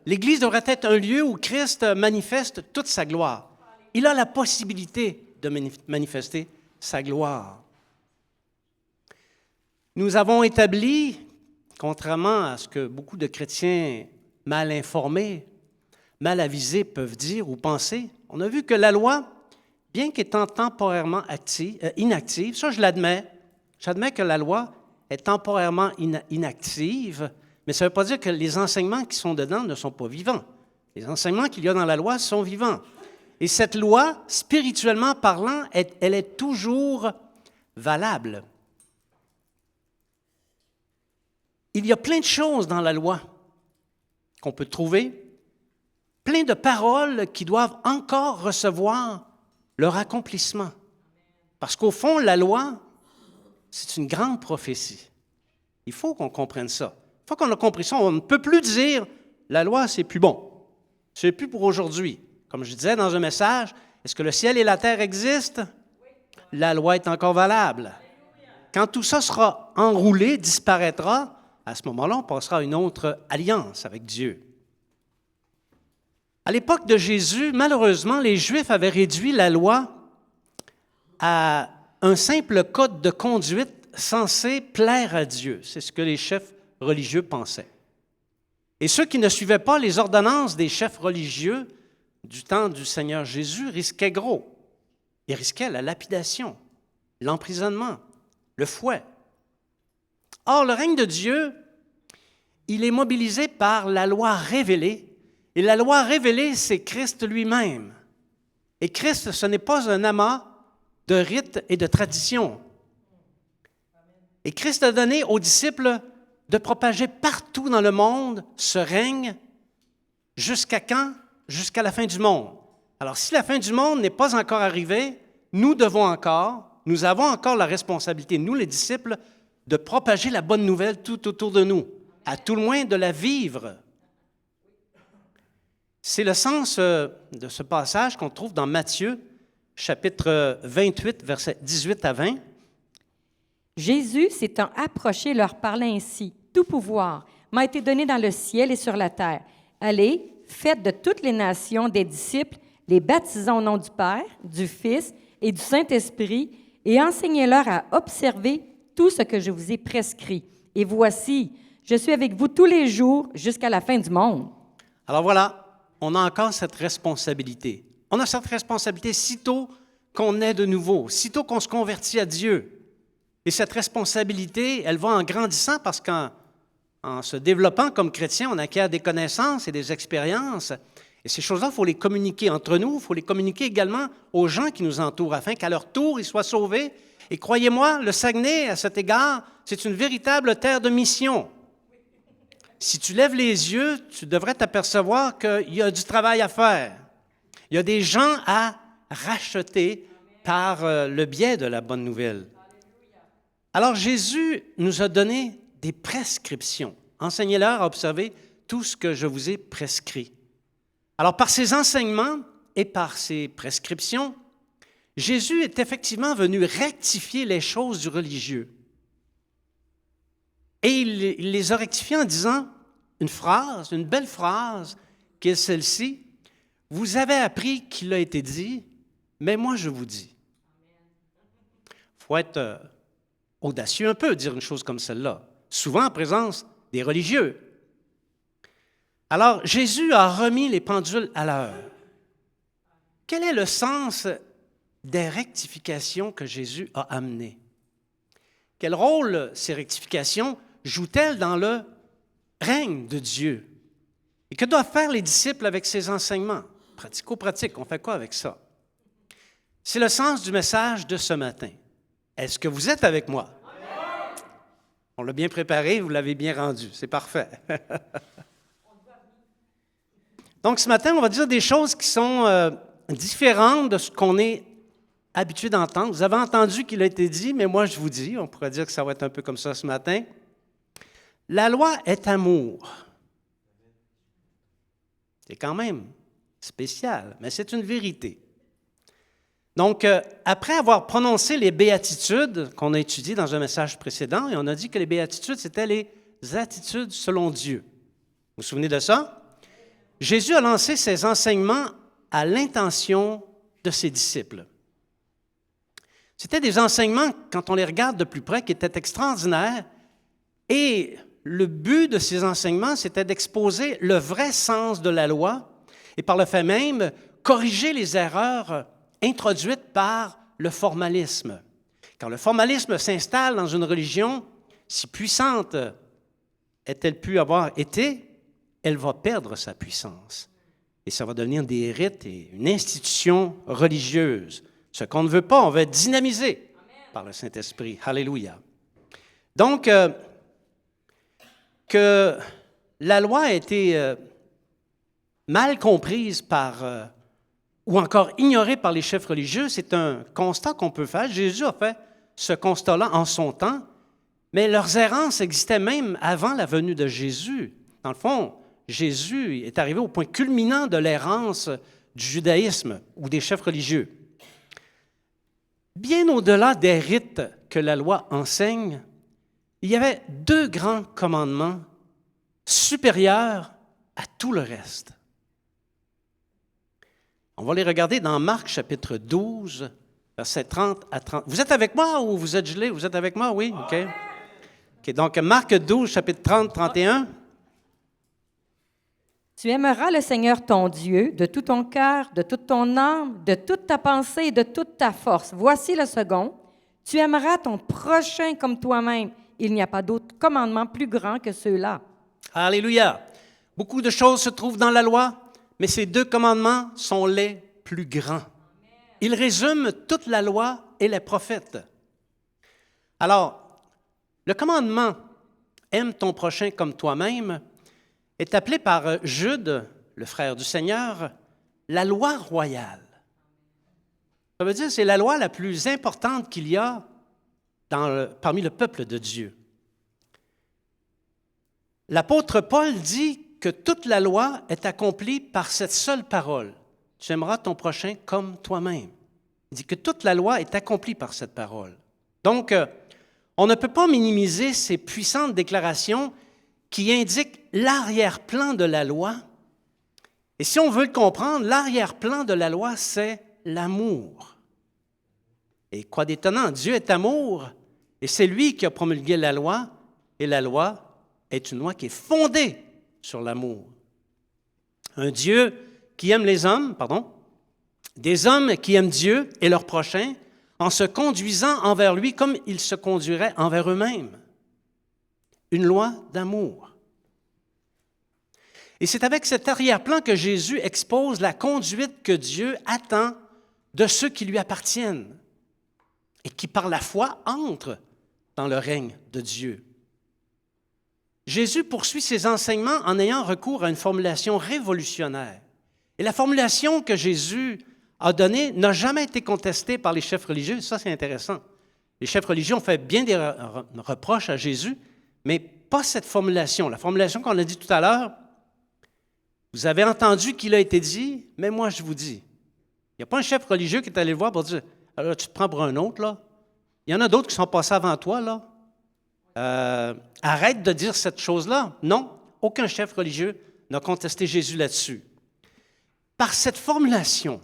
l'Église devrait être un lieu où Christ manifeste toute sa gloire. Il a la possibilité de manifester sa gloire. Nous avons établi, contrairement à ce que beaucoup de chrétiens mal informés, mal avisés peuvent dire ou penser, on a vu que la loi, bien qu'étant temporairement inactive, ça je l'admets, j'admets que la loi est temporairement inactive, mais ça ne veut pas dire que les enseignements qui sont dedans ne sont pas vivants. Les enseignements qu'il y a dans la loi sont vivants. Et cette loi, spirituellement parlant, elle est toujours valable. Il y a plein de choses dans la loi qu'on peut trouver, plein de paroles qui doivent encore recevoir leur accomplissement. Parce qu'au fond, la loi, c'est une grande prophétie. Il faut qu'on comprenne ça. Une fois qu'on a compris ça, on ne peut plus dire « la loi, c'est plus bon. C'est plus pour aujourd'hui ». Comme je disais dans un message, est-ce que le ciel et la terre existent? La loi est encore valable. Quand tout ça sera enroulé, disparaîtra, à ce moment-là, on passera à une autre alliance avec Dieu. À l'époque de Jésus, malheureusement, les Juifs avaient réduit la loi à un simple code de conduite censé plaire à Dieu. C'est ce que les chefs religieux pensaient. Et ceux qui ne suivaient pas les ordonnances des chefs religieux du temps du Seigneur Jésus risquaient gros. Ils risquaient la lapidation, l'emprisonnement, le fouet. Or, le règne de Dieu, il est mobilisé par la loi révélée. Et la loi révélée, c'est Christ lui-même. Et Christ, ce n'est pas un amas de rites et de traditions. Et Christ a donné aux disciples de propager partout dans le monde ce règne. Jusqu'à quand? Jusqu'à la fin du monde. Alors, si la fin du monde n'est pas encore arrivée, nous avons encore la responsabilité, nous les disciples, de propager la bonne nouvelle tout autour de nous, à tout le moins de la vivre. C'est le sens de ce passage qu'on trouve dans Matthieu, chapitre 28, versets 18 à 20. Jésus, s'étant approché, leur parla ainsi. « Tout pouvoir m'a été donné dans le ciel et sur la terre. Allez, faites de toutes les nations des disciples, les baptisant au nom du Père, du Fils et du Saint-Esprit, et enseignez-leur à observer tout ce que je vous ai prescrit. Et voici, je suis avec vous tous les jours jusqu'à la fin du monde. » Alors voilà, on a encore cette responsabilité. On a cette responsabilité sitôt qu'on naît de nouveau, sitôt qu'on se convertit à Dieu. Et cette responsabilité, elle va en grandissant parce qu'en se développant comme chrétien, on acquiert des connaissances et des expériences. Et ces choses-là, il faut les communiquer entre nous, il faut les communiquer également aux gens qui nous entourent afin qu'à leur tour, ils soient sauvés. Et croyez-moi, le Saguenay, à cet égard, c'est une véritable terre de mission. Si tu lèves les yeux, tu devrais t'apercevoir qu'il y a du travail à faire. Il y a des gens à racheter par le biais de la bonne nouvelle. Alors Jésus nous a donné des prescriptions. Enseignez-leur à observer tout ce que je vous ai prescrit. Alors par ses enseignements et par ses prescriptions, Jésus est effectivement venu rectifier les choses du religieux. Et il les a rectifiées en disant une belle phrase, qui est celle-ci. « Vous avez appris qu'il a été dit, mais moi je vous dis. » Il faut être audacieux un peu, dire une chose comme celle-là, souvent en présence des religieux. Alors, Jésus a remis les pendules à l'heure. Quel est le sens des rectifications que Jésus a amenées? Quel rôle ces rectifications jouent-elles dans le règne de Dieu? Et que doivent faire les disciples avec ces enseignements? Pratico-pratique, on fait quoi avec ça? C'est le sens du message de ce matin. Est-ce que vous êtes avec moi? On l'a bien préparé, vous l'avez bien rendu. C'est parfait. Donc, ce matin, on va dire des choses qui sont différentes de ce qu'on est habitué d'entendre. Vous avez entendu qu'il a été dit, mais moi, je vous dis, on pourrait dire que ça va être un peu comme ça ce matin. La loi est amour. C'est quand même spécial, mais c'est une vérité. Donc, après avoir prononcé les béatitudes qu'on a étudiées dans un message précédent, et on a dit que les béatitudes, c'était les attitudes selon Dieu. Vous vous souvenez de ça? Jésus a lancé ses enseignements à l'intention de ses disciples. C'était des enseignements, quand on les regarde de plus près, qui étaient extraordinaires. Et le but de ces enseignements, c'était d'exposer le vrai sens de la loi et par le fait même, corriger les erreurs introduites par le formalisme. Quand le formalisme s'installe dans une religion, si puissante ait-elle pu avoir été, elle va perdre sa puissance. Et ça va devenir des rites et une institution religieuse. Ce qu'on ne veut pas, on va dynamiser par le Saint-Esprit. Alléluia. Donc, que la loi a été mal comprise par, ou encore ignorée par les chefs religieux, c'est un constat qu'on peut faire. Jésus a fait ce constat-là en son temps, Mais leurs errances existaient même avant la venue de Jésus. Dans le fond, Jésus est arrivé au point culminant de l'errance du judaïsme ou des chefs religieux. Bien au-delà des rites que la loi enseigne, il y avait 2 grands commandements supérieurs à tout le reste. On va les regarder dans Marc, chapitre 12, versets 30 à 30. Vous êtes avec moi ou vous êtes gelés? Vous êtes avec moi? Oui? OK. OK, donc Marc 12, chapitre 30, 31. Tu aimeras le Seigneur ton Dieu de tout ton cœur, de toute ton âme, de toute ta pensée et de toute ta force. Voici le second. Tu aimeras ton prochain comme toi-même. Il n'y a pas d'autre commandement plus grand que ceux-là. Alléluia. Beaucoup de choses se trouvent dans la loi, mais ces 2 commandements sont les plus grands. Ils résument toute la loi et les prophètes. Alors, le commandement « Aime ton prochain comme toi-même » est appelé par Jude, le frère du Seigneur, la loi royale. Ça veut dire que c'est la loi la plus importante qu'il y a parmi le peuple de Dieu. L'apôtre Paul dit que toute la loi est accomplie par cette seule parole. Tu aimeras ton prochain comme toi-même. Il dit que toute la loi est accomplie par cette parole. Donc, on ne peut pas minimiser ces puissantes déclarations qui indiquent l'arrière-plan de la loi. Et si on veut le comprendre, l'arrière-plan de la loi, c'est l'amour. Et quoi d'étonnant, Dieu est amour, et c'est lui qui a promulgué la loi, et la loi est une loi qui est fondée sur l'amour. Un Dieu qui aime les hommes, des hommes qui aiment Dieu et leurs prochains, en se conduisant envers lui comme ils se conduiraient envers eux-mêmes. Une loi d'amour. Et c'est avec cet arrière-plan que Jésus expose la conduite que Dieu attend de ceux qui lui appartiennent et qui, par la foi, entrent dans le règne de Dieu. Jésus poursuit ses enseignements en ayant recours à une formulation révolutionnaire. Et la formulation que Jésus a donnée n'a jamais été contestée par les chefs religieux. Ça, c'est intéressant. Les chefs religieux ont fait bien des reproches à Jésus, mais pas cette formulation. La formulation qu'on a dit tout à l'heure, vous avez entendu qu'il a été dit, mais moi je vous dis. Il n'y a pas un chef religieux qui est allé le voir pour dire, alors tu te prends pour un autre, là. Il y en a d'autres qui sont passés avant toi, là. Arrête de dire cette chose-là. Non, aucun chef religieux n'a contesté Jésus là-dessus. Par cette formulation,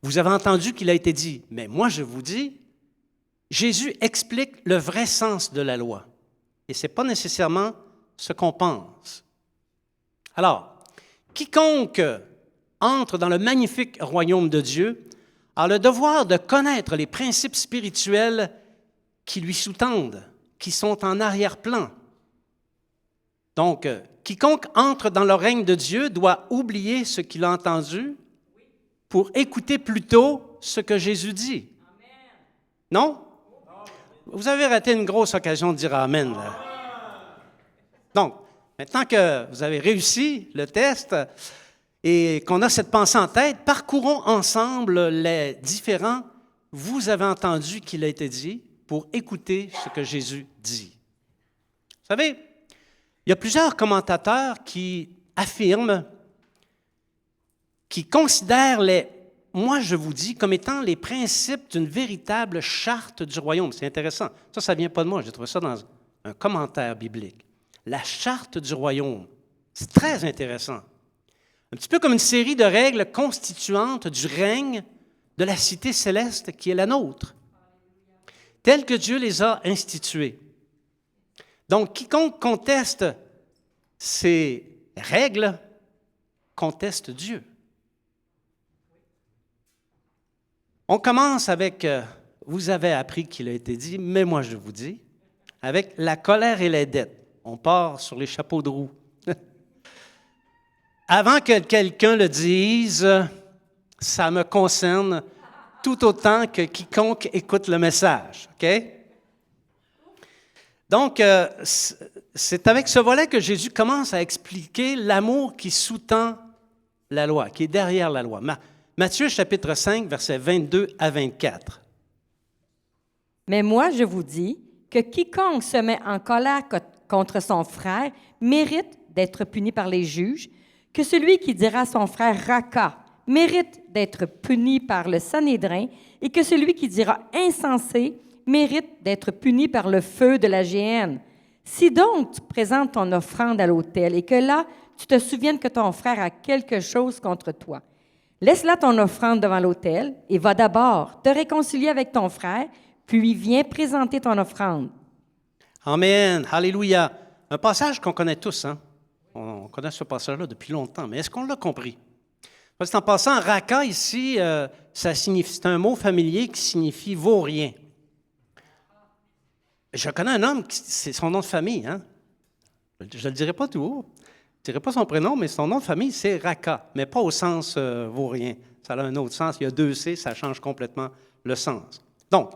vous avez entendu qu'il a été dit, mais moi je vous dis, Jésus explique le vrai sens de la loi. Et ce n'est pas nécessairement ce qu'on pense. Alors, quiconque entre dans le magnifique royaume de Dieu a le devoir de connaître les principes spirituels qui lui sous-tendent, qui sont en arrière-plan. Donc, quiconque entre dans le règne de Dieu doit oublier ce qu'il a entendu pour écouter plutôt ce que Jésus dit. Non? Vous avez raté une grosse occasion de dire Amen, là. Donc, maintenant que vous avez réussi le test et qu'on a cette pensée en tête, parcourons ensemble les différents « vous avez entendu qu'il a été dit » pour écouter ce que Jésus dit. Vous savez, il y a plusieurs commentateurs qui affirment, qui considèrent les « moi je vous dis » comme étant les principes d'une véritable charte du royaume. C'est intéressant. Ça ne vient pas de moi, j'ai trouvé ça dans un commentaire biblique. La charte du royaume. C'est très intéressant. Un petit peu comme une série de règles constituantes du règne de la cité céleste qui est la nôtre, telles que Dieu les a instituées. Donc, quiconque conteste ces règles conteste Dieu. On commence avec « vous avez appris qu'il a été dit, mais moi je vous dis », avec la colère et les dettes. On part sur les chapeaux de roue. Avant que quelqu'un le dise, ça me concerne tout autant que quiconque écoute le message. OK? Donc, c'est avec ce volet que Jésus commence à expliquer l'amour qui sous-tend la loi, qui est derrière la loi. Matthieu, chapitre 5, versets 22 à 24. Mais moi, je vous dis que quiconque se met en colère contre son frère mérite d'être puni par les juges, que celui qui dira à son frère Raka mérite d'être puni par le Sanhédrin, et que celui qui dira insensé mérite d'être puni par le feu de la géhenne. Si donc tu présentes ton offrande à l'autel et que là, tu te souviennes que ton frère a quelque chose contre toi, laisse là ton offrande devant l'autel et va d'abord te réconcilier avec ton frère, puis viens présenter ton offrande. Amen. Alléluia. Un passage qu'on connaît tous, hein? On connaît ce passage-là depuis longtemps, mais est-ce qu'on l'a compris? Parce qu'en passant, Raka, ici, c'est un mot familier qui signifie vaurien. Je connais un homme, c'est son nom de famille, hein? Je ne le dirai pas tout haut. Je ne dirai pas son prénom, mais son nom de famille, c'est Raka, mais pas au sens vaurien. Ça a un autre sens. Il y a 2 C, ça change complètement le sens. Donc,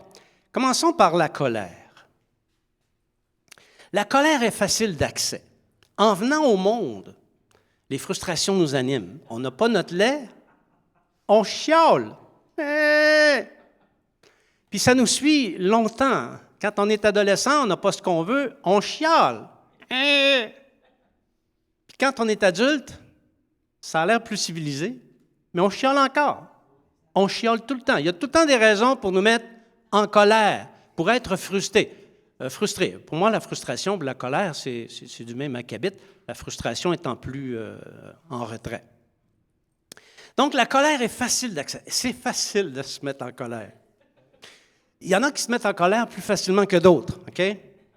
commençons par la colère. La colère est facile d'accès. En venant au monde, les frustrations nous animent. On n'a pas notre lait, on chiale. Puis ça nous suit longtemps. Quand on est adolescent, on n'a pas ce qu'on veut, on chiale. Puis quand on est adulte, ça a l'air plus civilisé, mais on chiale encore. On chiale tout le temps. Il y a tout le temps des raisons pour nous mettre en colère, pour être frustré. Pour moi, la frustration et la colère, c'est du même acabit, la frustration étant plus en retrait. Donc, la colère est facile d'accès. C'est facile de se mettre en colère. Il y en a qui se mettent en colère plus facilement que d'autres, OK?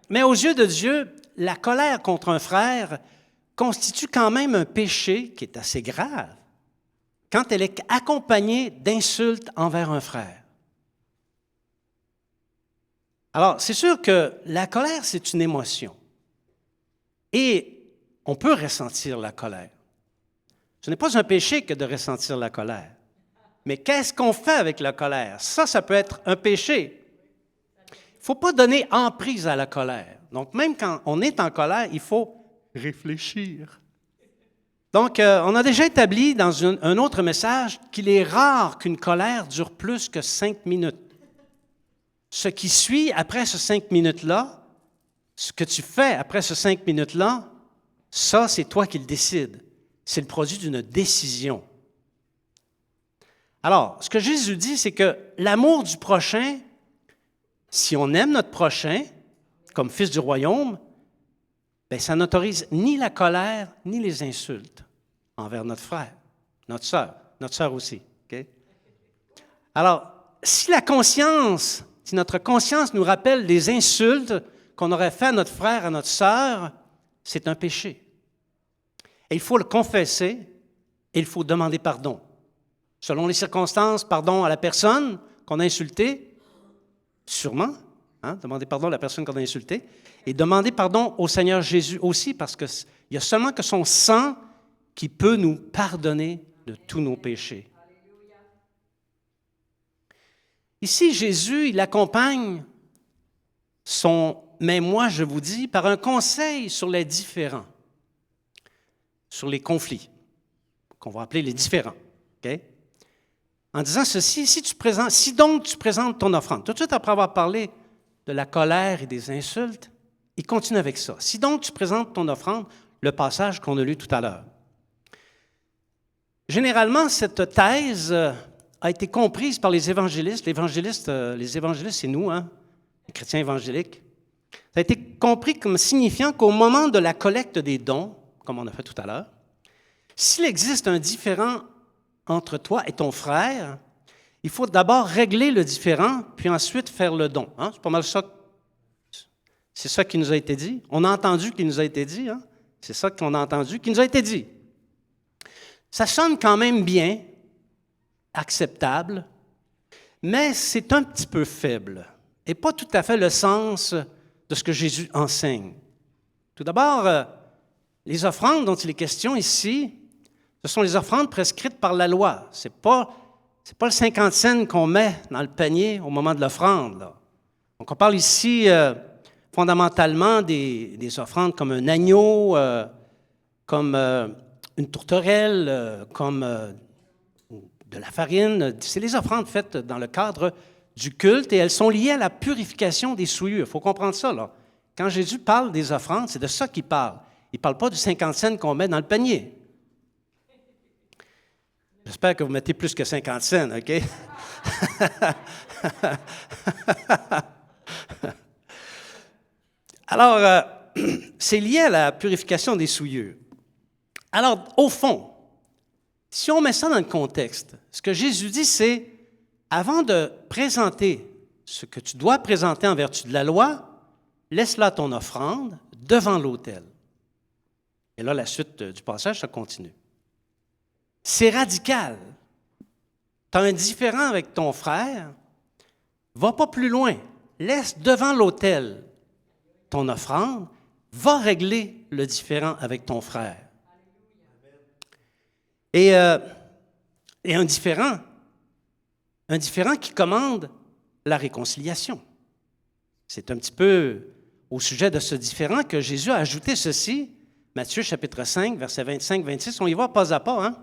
Mais aux yeux de Dieu, la colère contre un frère constitue quand même un péché qui est assez grave quand elle est accompagnée d'insultes envers un frère. Alors, c'est sûr que la colère, c'est une émotion. Et on peut ressentir la colère. Ce n'est pas un péché que de ressentir la colère. Mais qu'est-ce qu'on fait avec la colère? Ça peut être un péché. Il ne faut pas donner emprise à la colère. Donc, même quand on est en colère, il faut réfléchir. Donc, on a déjà établi dans un autre message qu'il est rare qu'une colère dure plus que 5 minutes. Ce qui suit après ces 5 minutes-là, ce que tu fais après ces 5 minutes-là, ça, c'est toi qui le décides. C'est le produit d'une décision. Alors, ce que Jésus dit, c'est que l'amour du prochain, si on aime notre prochain, comme fils du royaume, bien, ça n'autorise ni la colère, ni les insultes envers notre frère, notre sœur aussi. Okay? Alors, si notre conscience nous rappelle les insultes qu'on aurait faites à notre frère, à notre sœur, c'est un péché. Et il faut le confesser et il faut demander pardon. Selon les circonstances, pardon à la personne qu'on a insultée, sûrement, demander pardon à la personne qu'on a insultée, et demander pardon au Seigneur Jésus aussi, parce qu'il n'y a seulement que son sang qui peut nous pardonner de tous nos péchés. Ici, Jésus, il accompagne son « mais moi, je vous dis » par un conseil sur les différends, sur les conflits, qu'on va appeler les différends. Okay? En disant ceci, si donc tu présentes ton offrande, tout de suite après avoir parlé de la colère et des insultes, il continue avec ça. Si donc tu présentes ton offrande, le passage qu'on a lu tout à l'heure. Généralement, cette thèse a été comprise par les évangélistes. Les évangélistes, c'est nous, les chrétiens évangéliques. Ça a été compris comme signifiant qu'au moment de la collecte des dons, comme on a fait tout à l'heure, s'il existe un différend entre toi et ton frère, il faut d'abord régler le différend, puis ensuite faire le don. C'est pas mal ça. C'est ça qui nous a été dit. On a entendu qui nous a été dit. C'est ça qu'on a entendu qui nous a été dit. Ça sonne quand même bien, acceptable, mais c'est un petit peu faible et pas tout à fait le sens de ce que Jésus enseigne. Tout d'abord, les offrandes dont il est question ici, ce sont les offrandes prescrites par la loi. C'est pas le 50 cents qu'on met dans le panier au moment de l'offrande, là. Donc, on parle ici fondamentalement des offrandes comme un agneau, comme une tourterelle, comme de la farine. C'est les offrandes faites dans le cadre du culte et elles sont liées à la purification des souillures. Il faut comprendre ça, là. Quand Jésus parle des offrandes, c'est de ça qu'il parle. Il ne parle pas du 50 cents qu'on met dans le panier. J'espère que vous mettez plus que 50 cents, OK? Alors, c'est lié à la purification des souillures. Alors, au fond, si on met ça dans le contexte, ce que Jésus dit, c'est, avant de présenter ce que tu dois présenter en vertu de la loi, laisse là ton offrande devant l'autel. Et là, la suite du passage, ça continue. C'est radical. Tu as un différend avec ton frère, va pas plus loin. Laisse devant l'autel ton offrande, va régler le différend avec ton frère. Et un différend qui commande la réconciliation. C'est un petit peu au sujet de ce différend que Jésus a ajouté ceci, Matthieu chapitre 5, versets 25-26. On y va pas à pas, hein?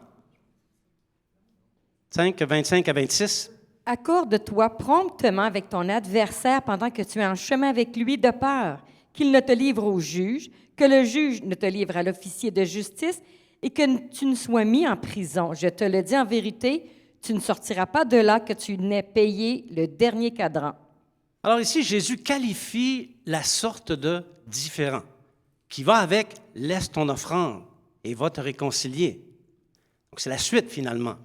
5, 25 à 26. Accorde-toi promptement avec ton adversaire pendant que tu es en chemin avec lui, de peur qu'il ne te livre au juge, que le juge ne te livre à l'officier de justice et que tu ne sois mis en prison. Je te le dis en vérité, tu ne sortiras pas de là que tu n'aies payé le dernier cadran. Alors ici, Jésus qualifie la sorte de différend qui va avec « laisse ton offrande et va te réconcilier ». Donc c'est la suite finalement.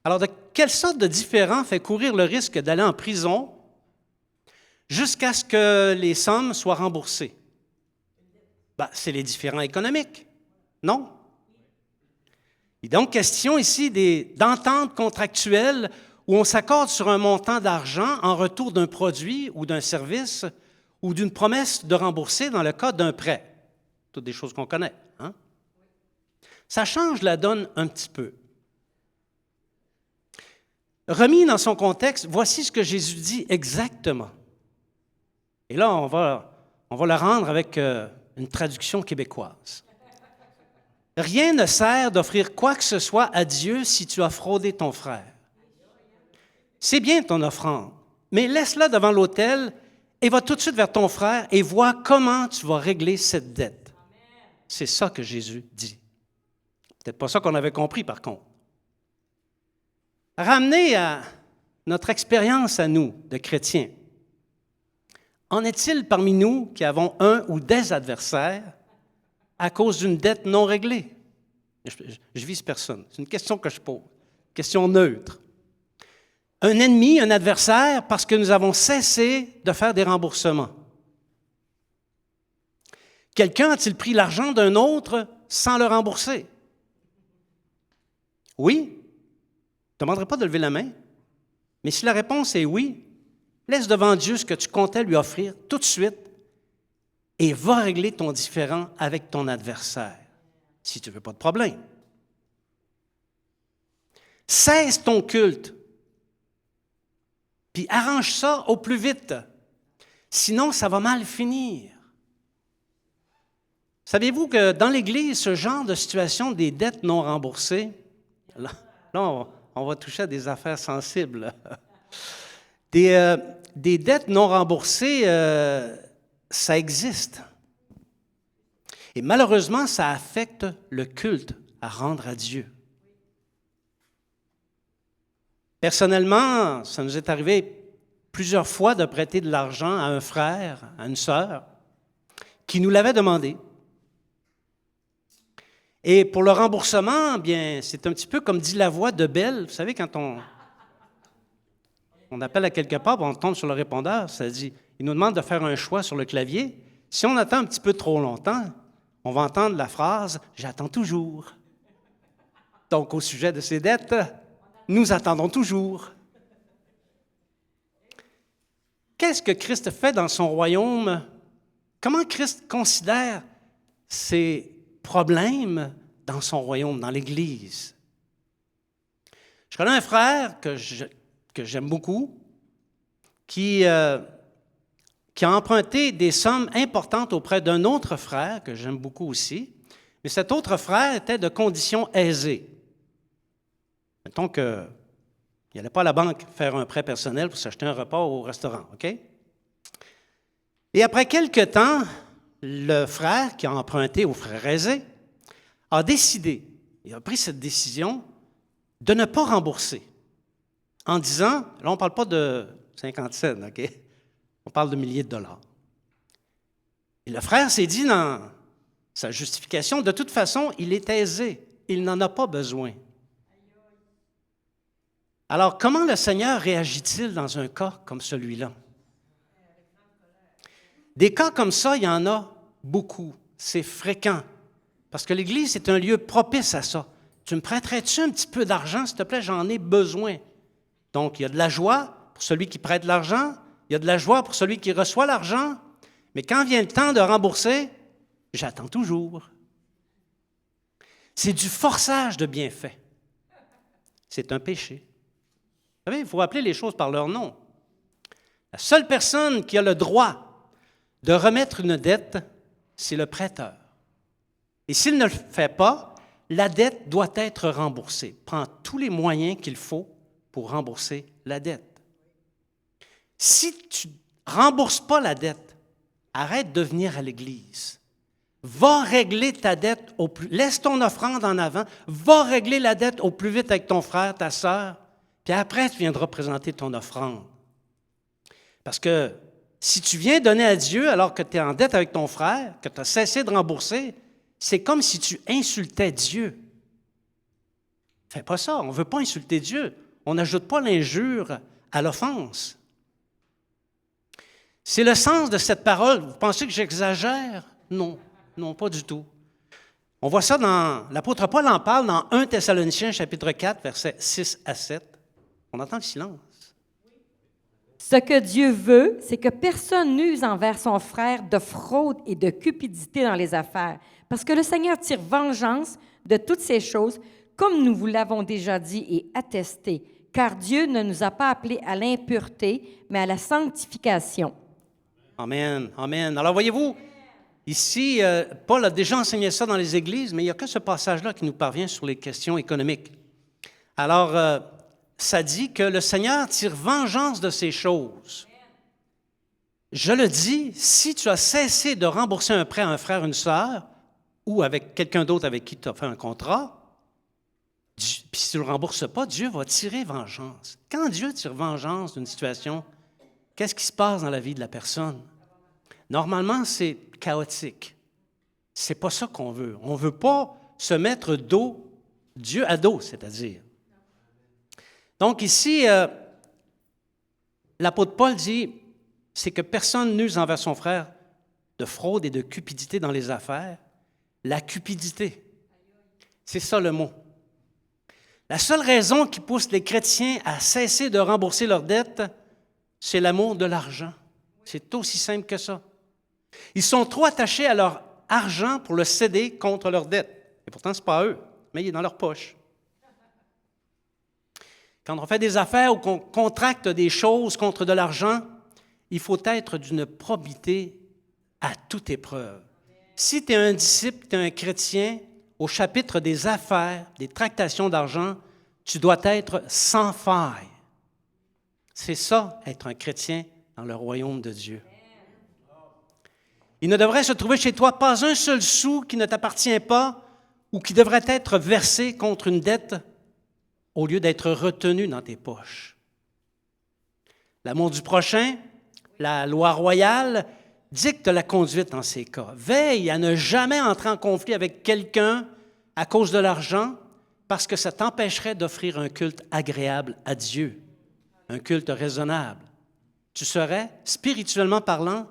Alors de quelle sorte de différend fait courir le risque d'aller en prison jusqu'à ce que les sommes soient remboursées? Ben, c'est les différends économiques, non? Il est donc question ici d'ententes contractuelles où on s'accorde sur un montant d'argent en retour d'un produit ou d'un service ou d'une promesse de rembourser dans le cas d'un prêt. Toutes des choses qu'on connaît. Hein? Ça change la donne un petit peu. Remis dans son contexte, voici ce que Jésus dit exactement. Et là, on va le rendre avec une traduction québécoise. Rien ne sert d'offrir quoi que ce soit à Dieu si tu as fraudé ton frère. C'est bien ton offrande, mais laisse-la devant l'autel et va tout de suite vers ton frère et vois comment tu vas régler cette dette. C'est ça que Jésus dit. Peut-être pas ça qu'on avait compris, par contre. Ramener à notre expérience à nous, de chrétiens, en est-il parmi nous qui avons un ou des adversaires à cause d'une dette non réglée? Je vise personne. C'est une question que je pose. Question neutre. Un ennemi, un adversaire, parce que nous avons cessé de faire des remboursements. Quelqu'un a-t-il pris l'argent d'un autre sans le rembourser? Oui? Je ne demanderai pas de lever la main. Mais si la réponse est oui, laisse devant Dieu ce que tu comptais lui offrir tout de suite et va régler ton différend avec ton adversaire, si tu ne veux pas de problème. Cesse ton culte, puis arrange ça au plus vite. Sinon, ça va mal finir. Saviez-vous que dans l'Église, ce genre de situation des dettes non remboursées, là on va toucher à des affaires sensibles. Des dettes non remboursées, ça existe. Et malheureusement, ça affecte le culte à rendre à Dieu. Personnellement, ça nous est arrivé plusieurs fois de prêter de l'argent à un frère, à une sœur, qui nous l'avait demandé. Et pour le remboursement, bien, c'est un petit peu comme dit la voix de Belle. Vous savez, quand on appelle à quelque part, on tombe sur le répondeur, ça dit, il nous demande de faire un choix sur le clavier. Si on attend un petit peu trop longtemps, on va entendre la phrase « J'attends toujours ». Donc, au sujet de ces dettes, nous attendons toujours. Qu'est-ce que Christ fait dans son royaume? Comment Christ considère ces problèmes dans son royaume, dans l'Église? Je connais un frère que j'aime beaucoup, qui a emprunté des sommes importantes auprès d'un autre frère, que j'aime beaucoup aussi, mais cet autre frère était de condition aisée. Mettons qu'on Il n'allait pas à la banque faire un prêt personnel pour s'acheter un repas au restaurant, OK? Et après quelque temps, le frère qui a emprunté au frère aisé a décidé, il a pris cette décision de ne pas rembourser en disant, là on ne parle pas de 50 cents, OK? On parle de milliers de dollars. Et le frère s'est dit dans sa justification, de toute façon, il est aisé, il n'en a pas besoin. Alors, comment le Seigneur réagit-il dans un cas comme celui-là? Des cas comme ça, il y en a beaucoup. C'est fréquent. Parce que l'Église est un lieu propice à ça. Tu me prêterais-tu un petit peu d'argent, s'il te plaît? J'en ai besoin. Donc, il y a de la joie pour celui qui prête l'argent. Il y a de la joie pour celui qui reçoit l'argent. Mais quand vient le temps de rembourser, j'attends toujours. C'est du forçage de bienfait. C'est un péché. Vous savez, il faut appeler les choses par leur nom. La seule personne qui a le droit de remettre une dette, c'est le prêteur. Et s'il ne le fait pas, la dette doit être remboursée. Prends tous les moyens qu'il faut pour rembourser la dette. Si tu ne rembourses pas la dette, arrête de venir à l'Église. Va régler ta dette au plus... Laisse ton offrande en avant. Va régler la dette au plus vite avec ton frère, ta sœur. Puis après, tu viendras présenter ton offrande. Parce que si tu viens donner à Dieu alors que tu es en dette avec ton frère, que tu as cessé de rembourser, c'est comme si tu insultais Dieu. Fais pas ça. On ne veut pas insulter Dieu. On n'ajoute pas l'injure à l'offense. C'est le sens de cette parole. Vous pensez que j'exagère? Non, non, pas du tout. On voit ça dans... L'apôtre Paul en parle dans 1 Thessaloniciens, chapitre 4, versets 6 à 7. On entend le silence. Ce que Dieu veut, c'est que personne n'use envers son frère de fraude et de cupidité dans les affaires, parce que le Seigneur tire vengeance de toutes ces choses, comme nous vous l'avons déjà dit et attesté, car Dieu ne nous a pas appelés à l'impureté, mais à la sanctification. Amen, amen. Alors voyez-vous, ici, Paul a déjà enseigné ça dans les églises, mais il n'y a que ce passage-là qui nous parvient sur les questions économiques. Alors, ça dit que le Seigneur tire vengeance de ces choses. Je le dis, si tu as cessé de rembourser un prêt à un frère, une sœur, ou avec quelqu'un d'autre avec qui tu as fait un contrat, puis si tu ne le rembourses pas, Dieu va tirer vengeance. Quand Dieu tire vengeance d'une situation, qu'est-ce qui se passe dans la vie de la personne? Normalement, c'est chaotique. C'est pas ça qu'on veut. On ne veut pas se mettre Dieu à dos, c'est-à-dire. Donc ici, l'apôtre Paul dit, c'est que personne n'use envers son frère de fraude et de cupidité dans les affaires. La cupidité, c'est ça le mot. La seule raison qui pousse les chrétiens à cesser de rembourser leurs dettes, c'est l'amour de l'argent. C'est aussi simple que ça. Ils sont trop attachés à leur argent pour le céder contre leurs dettes. Et pourtant, ce n'est pas eux, mais il est dans leur poche. Quand on fait des affaires ou qu'on contracte des choses contre de l'argent, il faut être d'une probité à toute épreuve. Si tu es un disciple, tu es un chrétien, au chapitre des affaires, des tractations d'argent, tu dois être sans faille. C'est ça, être un chrétien dans le royaume de Dieu. Il ne devrait se trouver chez toi pas un seul sou qui ne t'appartient pas ou qui devrait être versé contre une dette au lieu d'être retenu dans tes poches. L'amour du prochain, la loi royale, dicte la conduite dans ces cas. Veille à ne jamais entrer en conflit avec quelqu'un à cause de l'argent parce que ça t'empêcherait d'offrir un culte agréable à Dieu, un culte raisonnable. Tu serais, spirituellement parlant,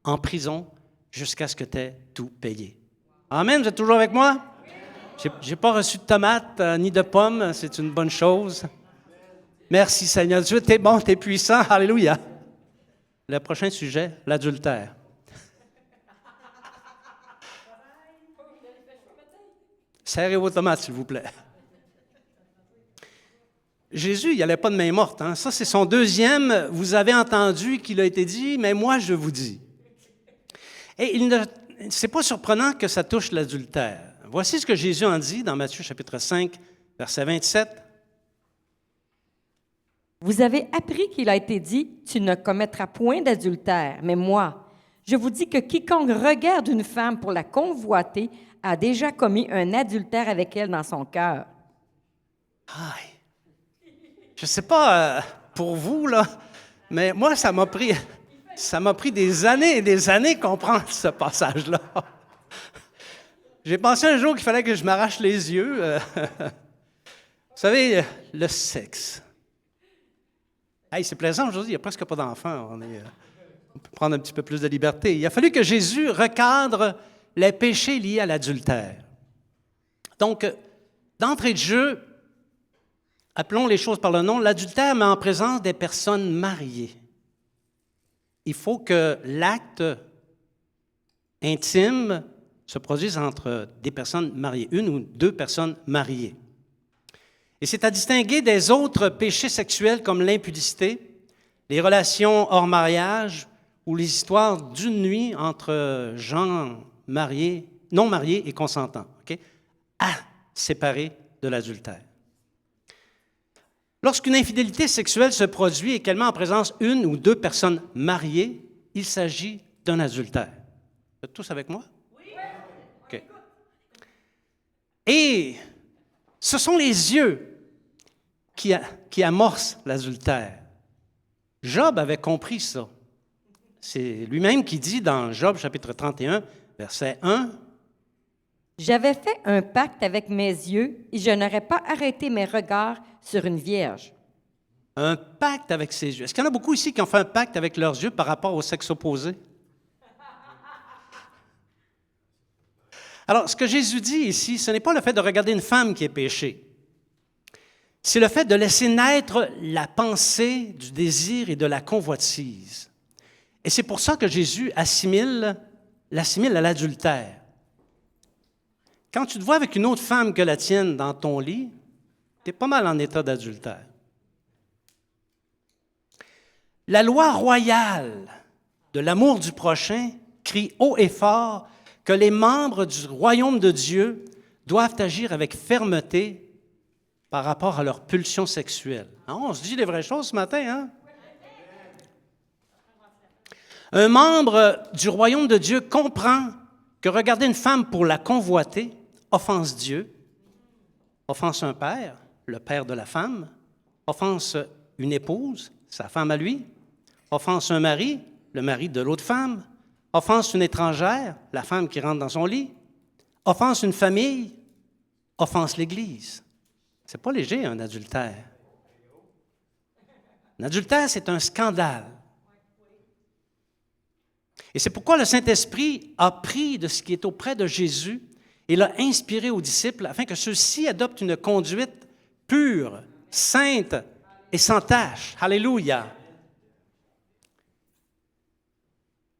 en prison jusqu'à ce que tu aies tout payé. Amen, vous êtes toujours avec moi? Je n'ai pas reçu de tomates ni de pommes, c'est une bonne chose. Merci Seigneur Dieu, tu es bon, tu es puissant, alléluia. Le prochain sujet, l'adultère. Serrez vos tomates, s'il vous plaît. Jésus, il n'y allait pas de main morte. Hein? Ça, c'est son deuxième. Vous avez entendu qu'il a été dit, mais moi, je vous dis. Et c'est pas surprenant que ça touche l'adultère. Voici ce que Jésus en dit dans Matthieu chapitre 5, verset 27. Vous avez appris qu'il a été dit, tu ne commettras point d'adultère. Mais moi, je vous dis que quiconque regarde une femme pour la convoiter a déjà commis un adultère avec elle dans son cœur. Aïe. Je ne sais pas pour vous, là, mais moi, ça m'a pris des années et des années comprendre ce passage-là. J'ai pensé un jour qu'il fallait que je m'arrache les yeux. Vous savez, le sexe. Hey, c'est plaisant aujourd'hui, il n'y a presque pas d'enfants. On peut prendre un petit peu plus de liberté. Il a fallu que Jésus recadre les péchés liés à l'adultère. Donc, d'entrée de jeu, appelons les choses par le nom, l'adultère met en présence des personnes mariées. Il faut que l'acte intime se produise entre des personnes mariées, une ou deux personnes mariées. Et c'est à distinguer des autres péchés sexuels comme l'impudicité, les relations hors mariage ou les histoires d'une nuit entre gens mariés, non mariés et consentants, OK? À séparer de l'adultère. Lorsqu'une infidélité sexuelle se produit et qu'elle met en présence une ou deux personnes mariées, il s'agit d'un adultère. Vous êtes tous avec moi? Oui. OK. Et ce sont les yeux qui amorcent l'adultère. Job avait compris ça. C'est lui-même qui dit dans Job, chapitre 31, verset 1, « J'avais fait un pacte avec mes yeux et je n'aurais pas arrêté mes regards sur une vierge. » Un pacte avec ses yeux. Est-ce qu'il y en a beaucoup ici qui ont fait un pacte avec leurs yeux par rapport au sexe opposé? Alors, ce que Jésus dit ici, ce n'est pas le fait de regarder une femme qui est péché. C'est le fait de laisser naître la pensée du désir et de la convoitise. Et c'est pour ça que Jésus l'assimile à l'adultère. Quand tu te vois avec une autre femme que la tienne dans ton lit, tu es pas mal en état d'adultère. La loi royale de l'amour du prochain crie haut et fort que les membres du royaume de Dieu doivent agir avec fermeté par rapport à leur pulsion sexuelle. On se dit les vraies choses ce matin, hein? Un membre du royaume de Dieu comprend que regarder une femme pour la convoiter offense Dieu, offense un père, le père de la femme, offense une épouse, sa femme à lui, offense un mari, le mari de l'autre femme, offense une étrangère, la femme qui rentre dans son lit, offense une famille, offense l'Église. C'est pas léger, un adultère. Un adultère, c'est un scandale. Et c'est pourquoi le Saint-Esprit a pris de ce qui est auprès de Jésus et l'a inspiré aux disciples afin que ceux-ci adoptent une conduite pure, sainte et sans tache. Alléluia!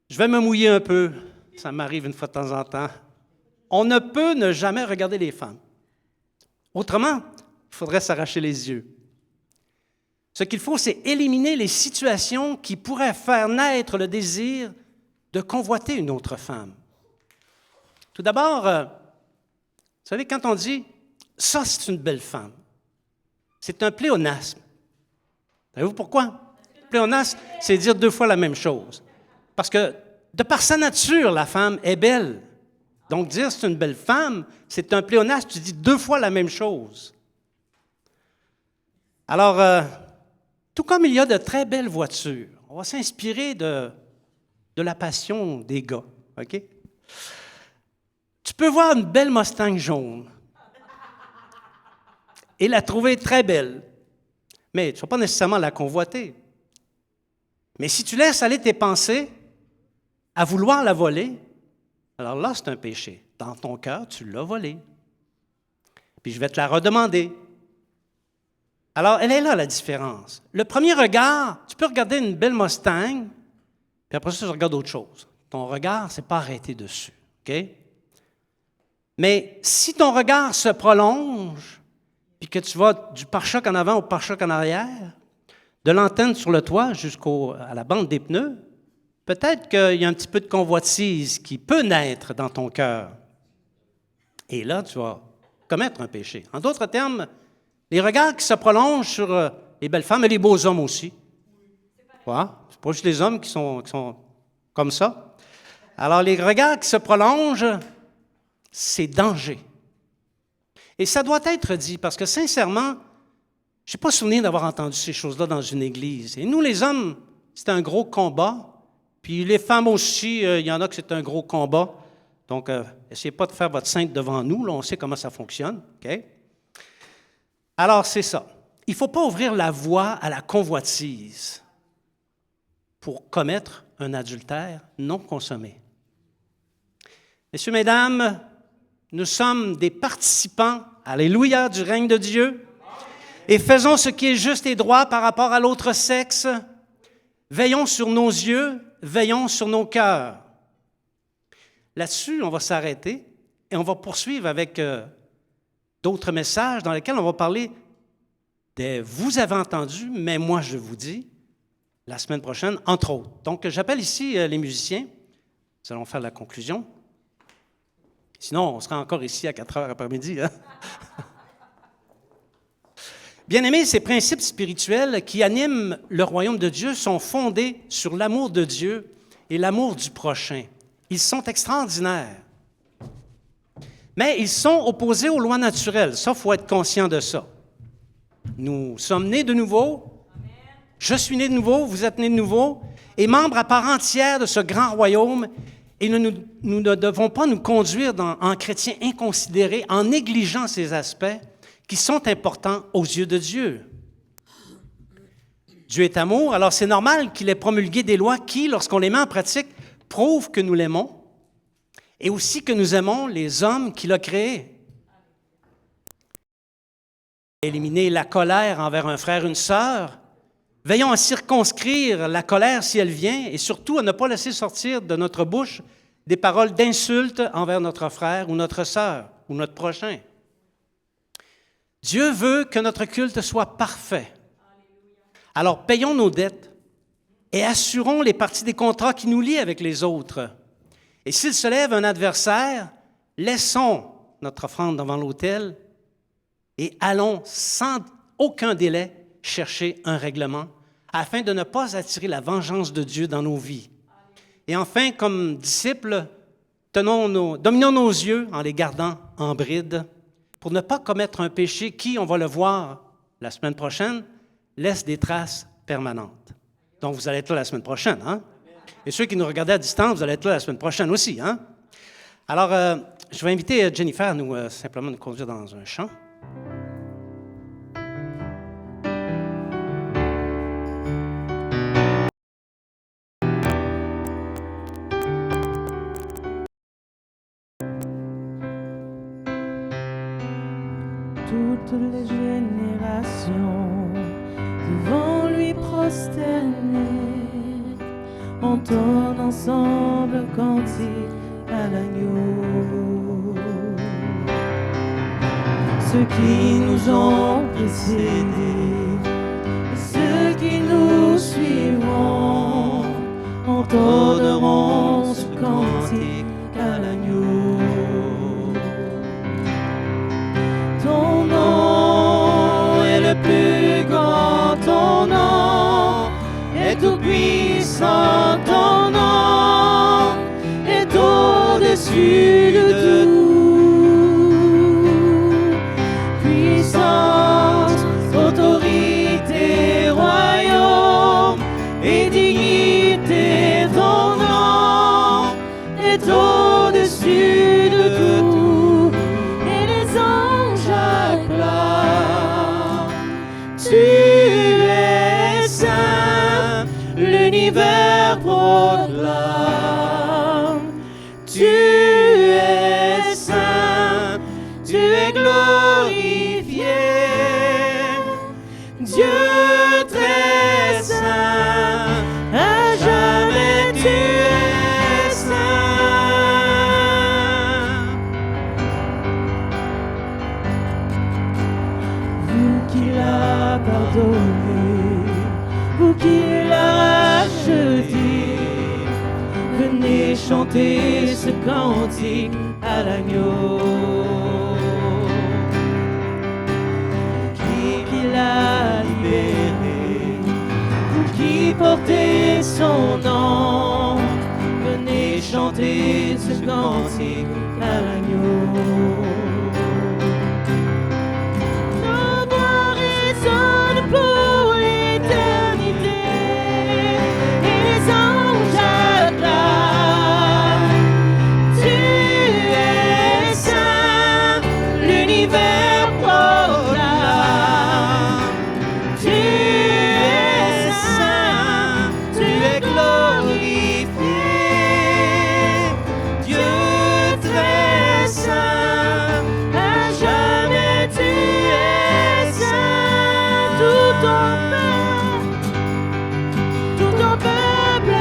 Je vais me mouiller un peu, ça m'arrive une fois de temps en temps. On ne peut ne jamais regarder les femmes. Autrement, il faudrait s'arracher les yeux. Ce qu'il faut, c'est éliminer les situations qui pourraient faire naître le désir de convoiter une autre femme. Tout d'abord, vous savez, quand on dit « ça, c'est une belle femme », c'est un pléonasme. Savez-vous pourquoi? Pléonasme, c'est dire deux fois la même chose. Parce que, de par sa nature, la femme est belle. Donc, dire c'est une belle femme, c'est un pléonasme, tu dis deux fois la même chose. Alors, tout comme il y a de très belles voitures, on va s'inspirer de la passion des gars, OK? Tu peux voir une belle Mustang jaune et la trouver très belle, mais tu ne vas pas nécessairement la convoiter. Mais si tu laisses aller tes pensées à vouloir la voler, alors là, c'est un péché. Dans ton cœur, tu l'as volée. Puis je vais te la redemander. Alors, elle est là, la différence. Le premier regard, tu peux regarder une belle Mustang, puis après ça, tu regardes autre chose. Ton regard, c'est pas arrêté dessus, OK? Mais si ton regard se prolonge, puis que tu vas du pare-choc en avant au pare-choc en arrière, de l'antenne sur le toit jusqu'à la bande des pneus, peut-être qu'il y a un petit peu de convoitise qui peut naître dans ton cœur. Et là, tu vas commettre un péché. En d'autres termes, les regards qui se prolongent sur les belles femmes et les beaux hommes aussi. Voilà. C'est pas juste les hommes qui sont comme ça. Alors, les regards qui se prolongent, c'est danger. Et ça doit être dit, parce que sincèrement, je n'ai pas souvenir d'avoir entendu ces choses-là dans une église. Et nous, les hommes, c'est un gros combat. Puis les femmes aussi, il y en a que c'est un gros combat. Donc, essayez pas de faire votre sainte devant nous. Là, on sait comment ça fonctionne. OK? Alors, c'est ça. Il ne faut pas ouvrir la voie à la convoitise pour commettre un adultère non consommé. Messieurs, mesdames, nous sommes des participants, alléluia, du règne de Dieu, et faisons ce qui est juste et droit par rapport à l'autre sexe. Veillons sur nos yeux, veillons sur nos cœurs. Là-dessus, on va s'arrêter et on va poursuivre avec d'autres messages dans lesquels on va parler des « vous avez entendu, mais moi je vous dis » la semaine prochaine, entre autres. Donc, j'appelle ici les musiciens. Nous allons faire la conclusion. Sinon, on sera encore ici à 4 heures après-midi. Hein? Bien-aimés, ces principes spirituels qui animent le royaume de Dieu sont fondés sur l'amour de Dieu et l'amour du prochain. Ils sont extraordinaires. Mais ils sont opposés aux lois naturelles. Ça, il faut être conscient de ça. Nous sommes nés de nouveau. Je suis né de nouveau, vous êtes nés de nouveau, et membres à part entière de ce grand royaume. Et nous ne devons pas nous conduire en chrétiens inconsidérés, en négligeant ces aspects qui sont importants aux yeux de Dieu. Dieu est amour, alors c'est normal qu'il ait promulgué des lois qui, lorsqu'on les met en pratique, prouvent que nous l'aimons et aussi que nous aimons les hommes qu'il a créés. Éliminer la colère envers un frère, une sœur. Veillons à circonscrire la colère si elle vient et surtout à ne pas laisser sortir de notre bouche des paroles d'insulte envers notre frère ou notre sœur ou notre prochain. Dieu veut que notre culte soit parfait. Alors payons nos dettes et assurons les parties des contrats qui nous lient avec les autres. Et s'il se lève un adversaire, laissons notre offrande devant l'autel et allons sans aucun délai chercher un règlement afin de ne pas attirer la vengeance de Dieu dans nos vies. Et enfin, comme disciples, dominons nos yeux en les gardant en bride pour ne pas commettre un péché qui, on va le voir la semaine prochaine, laisse des traces permanentes. Donc, vous allez être là la semaine prochaine, hein? Et ceux qui nous regardaient à distance, vous allez être là la semaine prochaine aussi, hein? Alors, je vais inviter Jennifer à simplement nous conduire dans un chant. Toutes les générations devant lui prosterner entonnent ensemble cantique à l'agneau. Ceux qui nous ont précédés et ceux qui nous suivront entonneront ce cantique à l'agneau. Ton nom est le plus grand, ton nom est tout puissant, ton nom est au-dessus de tout. Puissance, autorité, royaume et dignité, ton nom est au-dessus de tout. Tu es saint, l'univers proclame. Tu es saint, tu es glorifié. Dieu très saint, à jamais tu es saint. Vous qui l'a pardonné, vous qui l'a racheté, venez chanter ce cantique à l'agneau. Qui l'a libéré, porter son nom. Venez chanter ce cantique à l'agneau. Nos voix résonnent pour l'éternité et les anges acclament. Tu es saint, l'univers proclame. Tu es saint, tu es glorifié. Dieu très saint, à jamais tu es saint. Tout ton peuple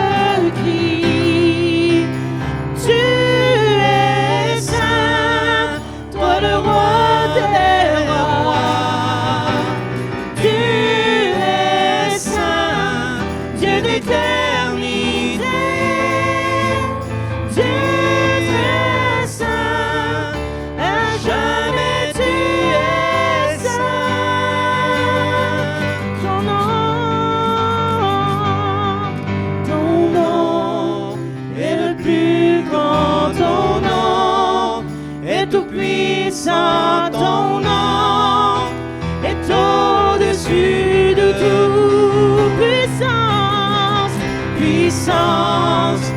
crie. Tu es saint, toi le roi des rois. Tu es saint, Dieu d'éternité. Dieu très saint, à jamais tu es saint. Ton nom est le plus grand. Ton nom est tout puissant. Ton nom est au-dessus de toute puissance. Puissance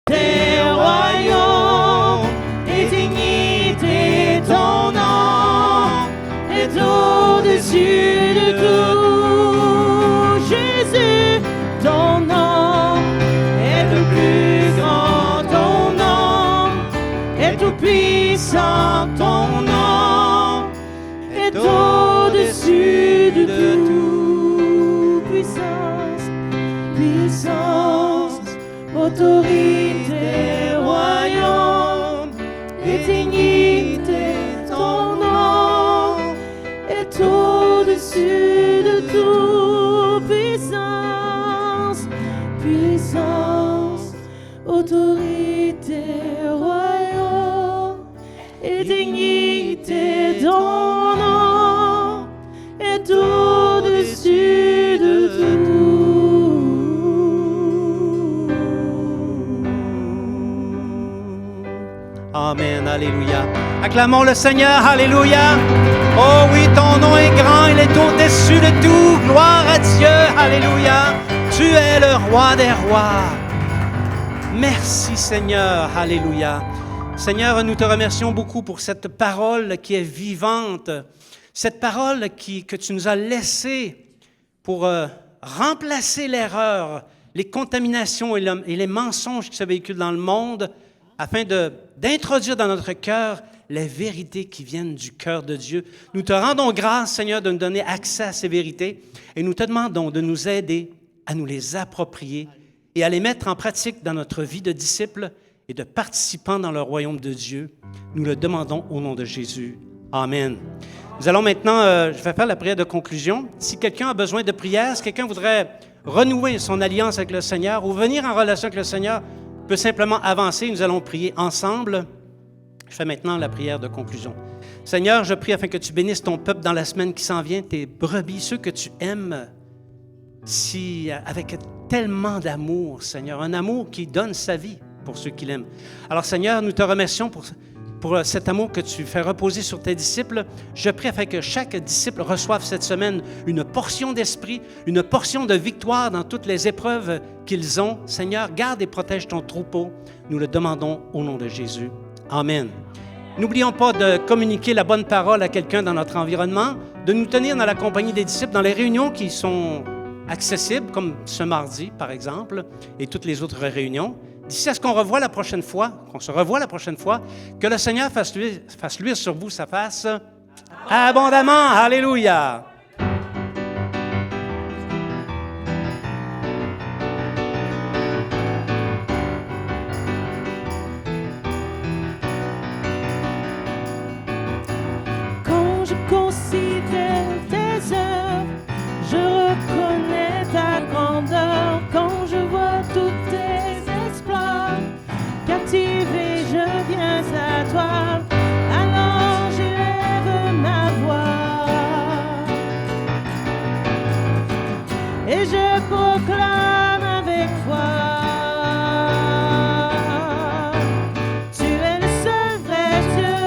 des royaumes et dignité, ton nom est au-dessus de tout. Jésus, ton nom est le plus grand. Ton nom est tout puissant. Ton nom est au-dessus de tout. Puissance, puissance, autorité, royaume et dignité, ton nom est au-dessus de tout. Puissance, puissance, autorité, royaume et dignité, ton nom est au-dessus de tout. Amen, alléluia. Acclamons le Seigneur, alléluia. Oh oui, ton nom est grand, il est au-dessus de tout. Gloire à Dieu, alléluia. Tu es le roi des rois. Merci Seigneur, alléluia. Seigneur, nous te remercions beaucoup pour cette parole qui est vivante, cette parole que tu nous as laissée pour remplacer l'erreur, les contaminations et les mensonges qui se véhiculent dans le monde, afin d'introduire dans notre cœur les vérités qui viennent du cœur de Dieu. Nous te rendons grâce, Seigneur, de nous donner accès à ces vérités et nous te demandons de nous aider à nous les approprier et à les mettre en pratique dans notre vie de disciples et de participants dans le royaume de Dieu. Nous le demandons au nom de Jésus. Amen. Nous allons maintenant, je vais faire la prière de conclusion. Si quelqu'un a besoin de prière, si quelqu'un voudrait renouer son alliance avec le Seigneur ou venir en relation avec le Seigneur, peut simplement avancer. Nous allons prier ensemble. Je fais maintenant la prière de conclusion. Seigneur, je prie afin que tu bénisses ton peuple dans la semaine qui s'en vient, tes brebis, ceux que tu aimes, avec tellement d'amour, Seigneur, un amour qui donne sa vie pour ceux qui l'aiment. Alors, Seigneur, nous te remercions pour cet amour que tu fais reposer sur tes disciples. Je prie afin que chaque disciple reçoive cette semaine une portion d'esprit, une portion de victoire dans toutes les épreuves qu'ils ont. Seigneur, garde et protège ton troupeau. Nous le demandons au nom de Jésus. Amen. N'oublions pas de communiquer la bonne parole à quelqu'un dans notre environnement, de nous tenir dans la compagnie des disciples dans les réunions qui sont accessibles, comme ce mardi, par exemple, et toutes les autres réunions. D'ici à ce qu'on se revoie la prochaine fois, que le Seigneur fasse luire sur vous sa face abondamment. Alléluia! Quand je considère tes œuvres, je reconnais ta grandeur. Quand je vois tous tes exploits, captivé, je viens à toi. Alors j'élève ma voix. et je proclame avec foi. Tu es le seul vrai Dieu,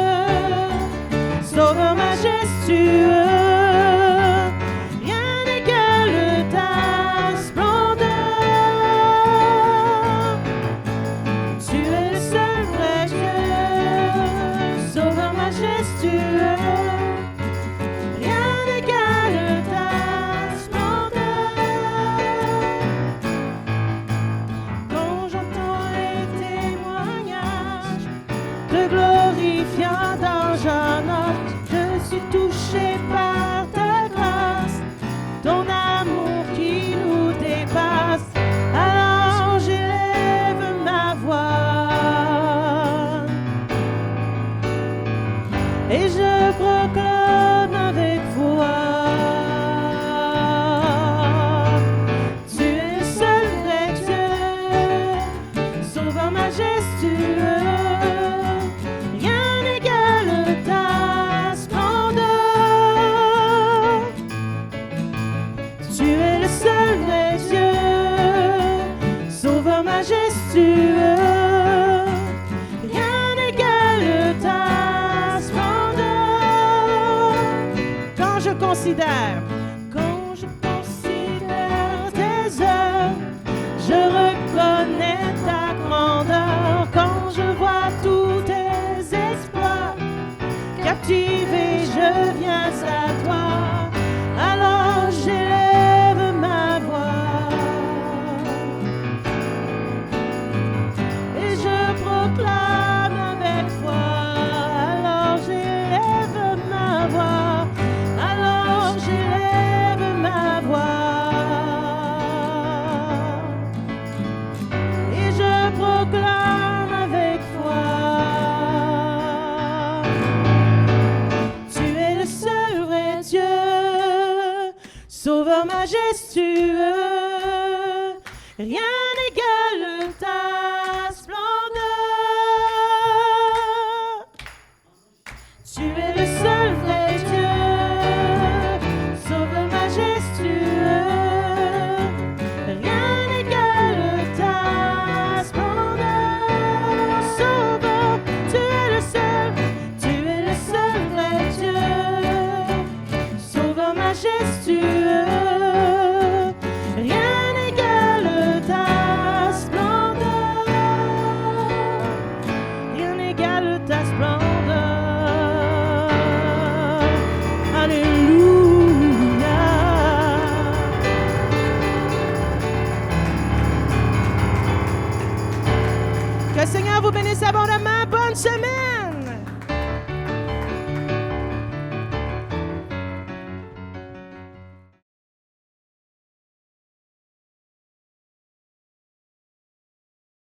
Sauveur majestueux. Rien n'égale ta splendeur. Tu es le seul vrai Dieu, Sauveur majestueux. Touché par ta grâce, ton amour qui nous dépasse, alors j'élève ma voix et je proclame avec foi. Tu es le seul vrai Dieu, Sauveur majestueux. Rien n'égale ta splendeur. Quand je considère tes œuvres, je reconnais ta grandeur. Quand je vois tous tes exploits, captivé, je viens à toi. Alors j'élève ma voix et je proclame avec foi. Alors j'élève ma voix. Alors j'élève ma voix et je proclame avec foi. Tu es le seul vrai Dieu, Sauveur majestueux. Rien n'égale ta splendeur. Tu es le seul vrai Dieu, Sauveur majestueux. Rien n'égale ta splendeur. Sauveur, tu es le seul vrai Dieu, Sauveur majestueux. Rien n'égale ta splendeur. Rien n'égale ta splendeur. Alléluia. Que le Seigneur vous bénisse abondamment. Bonne semaine.